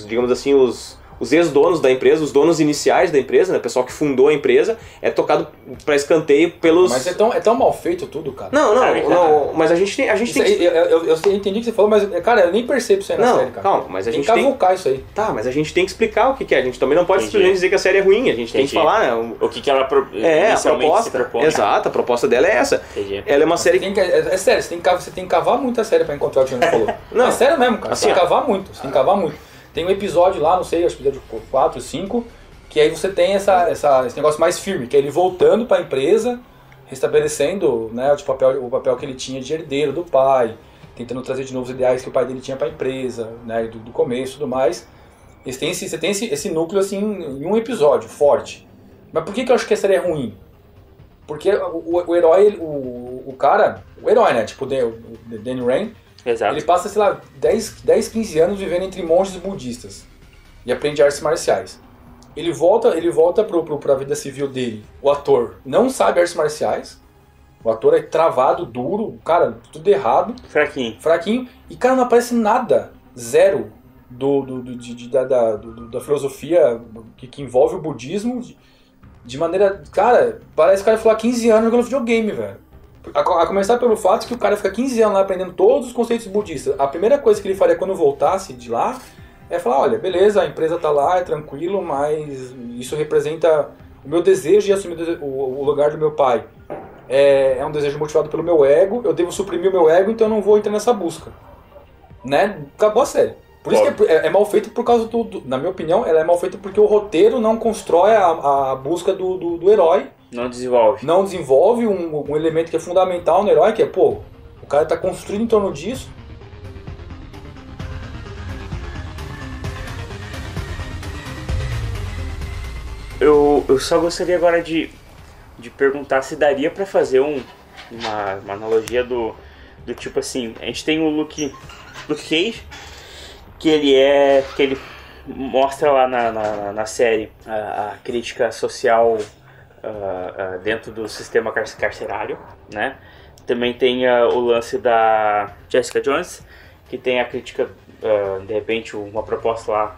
digamos assim, os os ex-donos da empresa, os donos iniciais da empresa, né, o pessoal que fundou a empresa, é tocado pra escanteio pelos... Mas é tão mal feito tudo, cara. Não, mas a gente tem que... Eu entendi o que você falou, mas, cara, eu nem percebo isso aí na série, cara. Calma, mas a gente tem que cavucar isso aí. Tá, mas a gente tem que explicar o que é. A gente também não pode simplesmente dizer que a série é ruim. A gente tem que falar, né? O que ela a proposta. Se propõe. Exato, a proposta dela é essa. Entendi. Ela é uma série... É sério, você tem que cavar muito a série pra encontrar o que a gente falou. Não, é sério mesmo, cara. Você tem que cavar muito. Você tem que cavar muito. Tem um episódio lá, não sei, acho que episódio 4, 5, que aí você tem esse negócio mais firme, que é ele voltando pra empresa, restabelecendo, né, o papel que ele tinha de herdeiro do pai, tentando trazer de novo os ideais que o pai dele tinha pra empresa, né, do começo e tudo mais. Você tem esse núcleo assim em um episódio forte. Mas por que eu acho que a série é ruim? Porque o herói, o herói, né, tipo o Danny Rand, exato. Ele passa, sei lá, 10, 15 anos vivendo entre monges budistas e aprende artes marciais. Ele volta pra vida civil dele. O ator não sabe artes marciais. O ator é travado, duro, cara, tudo errado. Fraquinho. E, cara, não aparece nada. Zero da filosofia que envolve o budismo de maneira... Cara, parece que o cara ficou há 15 anos jogando videogame, velho. A começar pelo fato que o cara fica 15 anos lá aprendendo todos os conceitos budistas. A primeira coisa que ele faria quando voltasse de lá é falar, olha, beleza, a empresa tá lá, é tranquilo, mas isso representa o meu desejo de assumir o lugar do meu pai. É um desejo motivado pelo meu ego, eu devo suprimir o meu ego, então eu não vou entrar nessa busca. Né? Acabou a série. Por isso que é mal feito por causa na minha opinião, ela é mal feita porque o roteiro não constrói a busca do herói. Não desenvolve um elemento que é fundamental no herói, que é, o cara tá construindo em torno disso. Eu só gostaria agora de perguntar se daria pra fazer uma analogia do tipo assim, a gente tem o Luke Cage, que ele mostra lá na série a crítica social dentro do sistema carcerário, né? Também tem o lance da Jessica Jones, que tem a crítica, de repente, uma proposta lá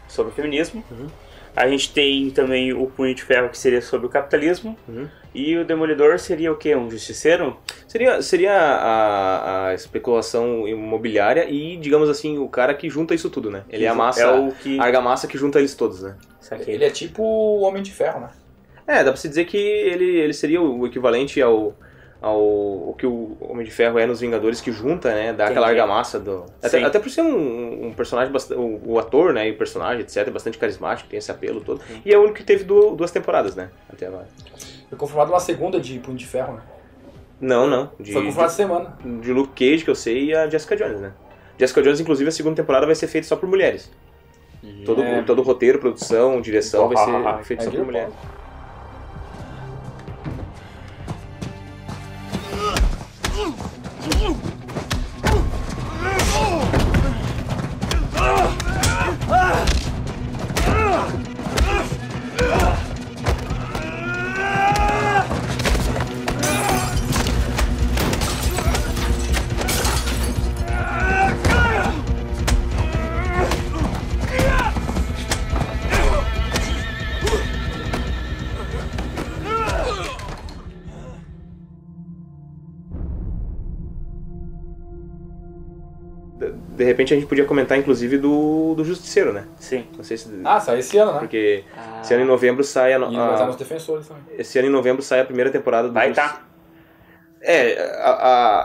sobre o feminismo. Uhum. A gente tem também o Punho de Ferro, que seria sobre o capitalismo. Uhum. E o Demolidor seria o quê? Um justiceiro? Seria a especulação imobiliária e, digamos assim, o cara que junta isso tudo, né? Ele é a argamassa que junta eles todos, né? Ele é tipo o Homem de Ferro, né? Dá pra se dizer que ele seria o equivalente ao que o Homem de Ferro é nos Vingadores, que junta, né? Dá aquela argamassa do... Até por ser um personagem bastante... O ator, né? E o personagem, etc. É bastante carismático, tem esse apelo todo. Sim. E é o único que teve 2 temporadas, né? Até agora. Foi confirmado uma segunda de Punho de Ferro, né? Não. Foi confirmado essa semana. De Luke Cage, que eu sei, e a Jessica Jones, né? Jessica Jones, inclusive, a segunda temporada vai ser feita só por mulheres. Todo o roteiro, produção, direção vai ser feito só por mulheres. De repente a gente podia comentar, inclusive, do Justiceiro, né? Sim. Não sei se... sai esse ano, né? Porque esse ano em novembro sai os Defensores também. Esse ano em novembro sai a primeira temporada do Justiceiro.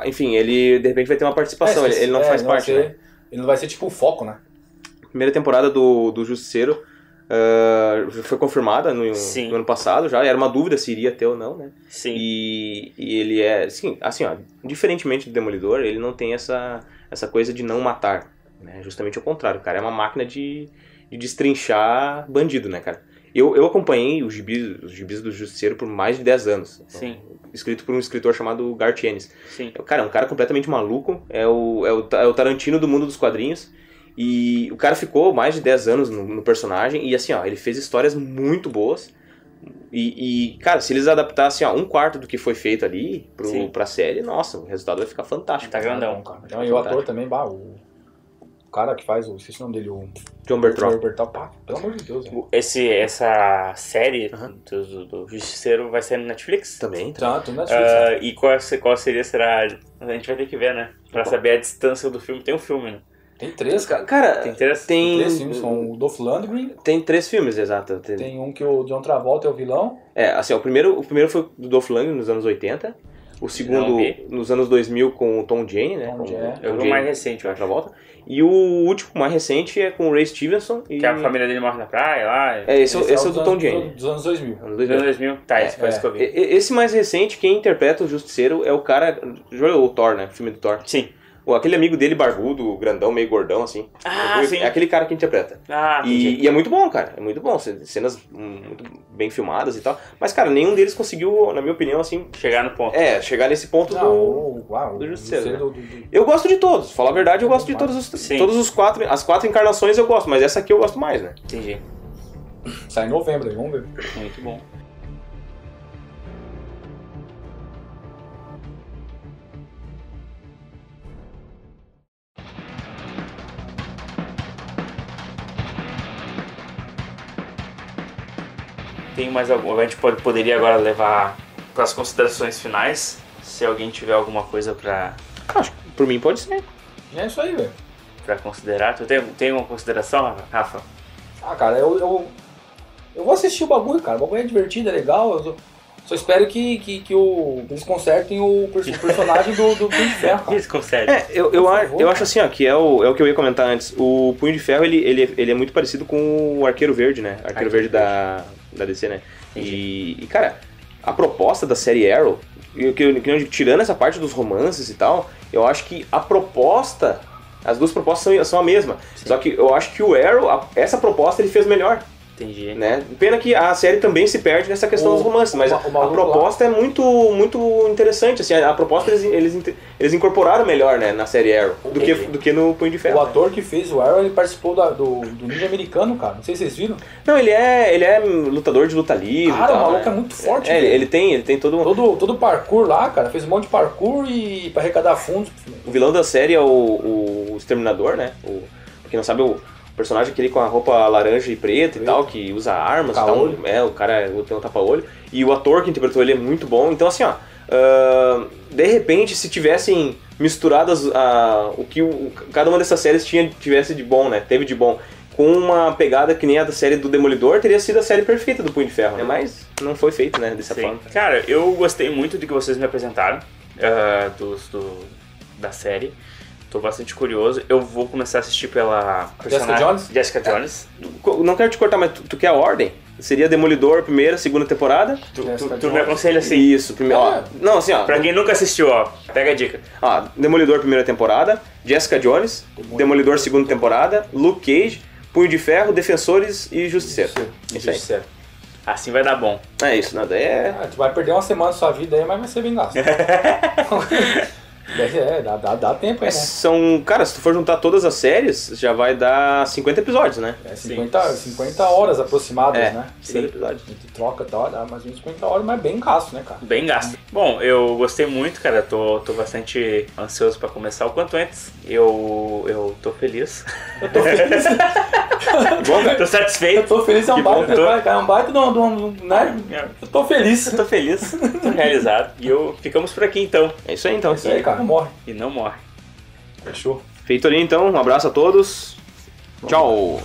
Enfim, ele de repente vai ter uma participação, ele não faz parte, né? Ele não vai ser tipo o foco, né? Primeira temporada do Justiceiro foi confirmada no ano passado já, era uma dúvida se iria ter ou não, né? Sim. E ele assim, diferentemente do Demolidor, ele não tem essa coisa de não matar, né? Justamente ao contrário, o cara é uma máquina de destrinchar bandido, né, cara? Eu acompanhei os gibis do Justiceiro por mais de 10 anos. Sim. Escrito por um escritor chamado Garth Ennis. Sim. Cara, é um cara completamente maluco, é o Tarantino do mundo dos quadrinhos. E o cara ficou mais de 10 anos no personagem e assim, ele fez histórias muito boas. E cara, se eles adaptassem um quarto do que foi feito ali pra série, nossa, o resultado vai ficar fantástico. Tá grandão, cara. Então, e o ator também, O cara que faz, esqueci o nome dele, o John Bertrand. Pá, pelo amor de Deus, velho. Essa série do Justiceiro vai ser no Netflix? Também. Tanto, Netflix. E qual seria, será... A gente vai ter que ver, né? Pra saber a distância do filme. Tem um filme, né? Tem 3, cara. Cara, Tem três? Tem 3 filmes, são o Dolph Lundgren, tem 3 filmes, exato. tem um que o John Travolta é o vilão. Assim, o primeiro foi do Dolph Lundgren nos anos 80. O segundo, nos anos 2000, com o Tom Jane, né? Eu vi o mais recente, eu acho. Volta. E o último, mais recente, é com o Ray Stevenson. Que a família dele morre na praia lá. Esse é o do Tom Jane. Dos anos 2000. Dos anos 2000. Tá, esse foi esse que eu vi. Esse mais recente, quem interpreta o Justiceiro é o cara... Já olhou o Thor, né? O filme do Thor. Sim. Aquele amigo dele, barbudo, grandão, meio gordão, assim. Sim. É aquele cara que interpreta. Entendi. E é muito bom, cara. É muito bom. Cenas muito bem filmadas e tal. Mas, cara, nenhum deles conseguiu, na minha opinião, assim... Chegar no ponto. Chegar nesse ponto do Justiceiro. Justiceiro. Eu gosto de todos. Falar a verdade, eu gosto de todos os 4. As 4 encarnações eu gosto, mas essa aqui eu gosto mais, né? Entendi. Sai em novembro aí, vamos ver. Muito bom. Tem mais algum? A gente poderia agora levar para as considerações finais. Se alguém tiver alguma coisa para... Acho que por mim pode ser. É isso aí, velho. Para considerar. Tu tem uma consideração, Rafa? Cara, eu vou assistir o bagulho, cara. O bagulho é divertido, é legal. Eu só espero que eles consertem o personagem do Punho de Ferro, cara. Eles consertem. Eu acho assim, ó, que é o que eu ia comentar antes. O Punho de Ferro, ele é muito parecido com o Arqueiro Verde, né? Arqueiro Verde da DC, né? E, cara, a proposta da série Arrow, tirando essa parte dos romances e tal, eu acho que as duas propostas são a mesma. Sim. Só que eu acho que o Arrow, essa proposta ele fez melhor. Entendi. Né? Pena que a série também se perde nessa questão dos romances, mas a proposta é muito, muito interessante. Assim, a proposta eles incorporaram melhor, né, na série Arrow do que no Punho de Ferro. O ator que fez o Arrow, ele participou do Ninja Americano, cara. Não sei se vocês viram. Não, ele é lutador de luta livre. Cara, e tal, o maluco né? é muito forte. Ele tem todo parkour lá, cara. Fez um monte de parkour e pra arrecadar fundos. O vilão da série é o Exterminador, né? Pra quem não sabe, o personagem aquele com a roupa laranja e preta e tal, que usa armas e tal. O cara tem um tapa-olho. E o ator que interpretou ele é muito bom. Então, assim, ó, de repente, se tivessem misturado o que cada uma dessas séries tivesse de bom, né? Teve de bom. Com uma pegada que nem a da série do Demolidor, teria sido a série perfeita do Punho de Ferro, né? Mas não foi feito, né, dessa forma. Cara, eu gostei muito do que vocês me apresentaram, da série. Tô bastante curioso. Eu vou começar a assistir pela personagem Jessica Jones. Não quero te cortar, mas tu quer a ordem? Seria Demolidor, primeira, segunda temporada. Tu me aconselha assim? Isso, primeiro. Não, assim, ó. Pra quem nunca assistiu, ó, pega a dica. Demolidor, primeira temporada. Jessica Jones. Demolidor, segunda temporada. Luke Cage. Punho de Ferro, Defensores e Justiceiro. Isso aí. Assim vai dar bom. É isso, nada tu vai perder uma semana da sua vida aí, mas vai ser bem gasto. Dá tempo aí, né? Cara, se tu for juntar todas as séries, já vai dar 50 episódios, né? 50 horas aproximadas, né? 50 episódios. A gente troca e tal, dá mais ou menos 50 horas, mas bem gasto, né, cara? Bem gasto. Bom, eu gostei muito, cara. Tô bastante ansioso pra começar o quanto antes. Eu tô feliz. Eu tô feliz. Bom, tô satisfeito. Eu tô feliz, é um baita né? Eu tô feliz. Tô realizado. E ficamos por aqui, então. É isso aí, então. É isso aí, cara. Não morre. E não morre. Fechou. Feito ali, então. Um abraço a todos. Tchau.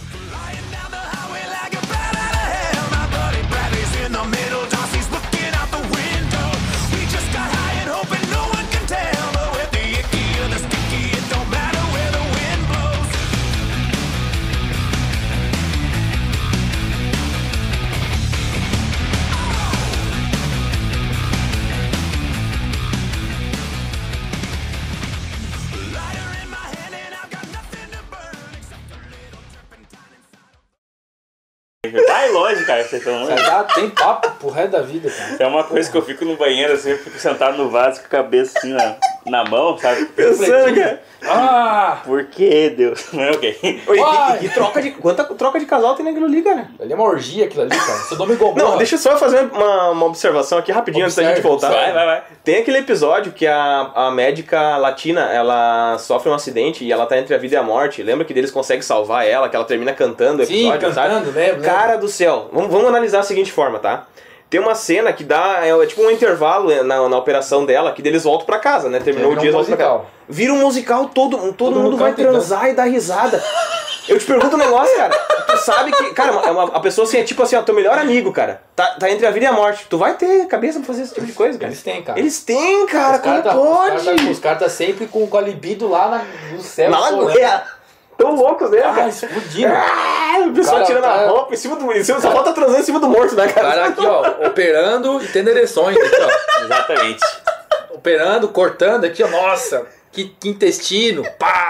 Vai longe, cara. Vocês estão longe. Tem papo pro resto da vida, cara. É uma coisa que eu fico no banheiro, assim, eu fico sentado no vaso com a cabeça assim, ó. na mão, sabe? Pensando, cara. Ah! Por que, Deus? Ok. Oi, Vai. quanta troca de casal tem naquilo ali, cara? Ali é uma orgia aquilo ali, cara. Seu nome Gomorra. Não, deixa eu só fazer uma observação aqui rapidinho antes da gente voltar. Vai. Tem aquele episódio que a médica latina, ela sofre um acidente e ela tá entre a vida e a morte. Lembra que eles conseguem salvar ela, que ela termina cantando o episódio, Sim, cantando, sabe? lembro. Cara do céu, vamos analisar da seguinte forma, tá? Tem uma cena que dá, é tipo um intervalo na operação dela, que eles voltam pra casa, né? Terminou o dia, eles voltam pra casa. Vira um musical, todo mundo vai transar e dar risada. Eu te pergunto um negócio, cara. Tu sabe que, cara, a pessoa assim, é tipo assim, ó, teu melhor amigo, cara. Tá entre a vida e a morte. Tu vai ter cabeça pra fazer esse tipo de coisa, cara. Eles têm, cara. Eles têm, cara. Como pode? Os caras tá sempre com a libido lá no céu. Na lagoa. Tão loucos, né, cara? Explodindo. O pessoal Cara, tirando a cara- roupa em cima do... Só falta transando em cima do morto, né, O cara aqui, ó, operando e tendo ereções aqui, ó. Exatamente. Operando, cortando aqui, ó. Nossa, que intestino. Pá!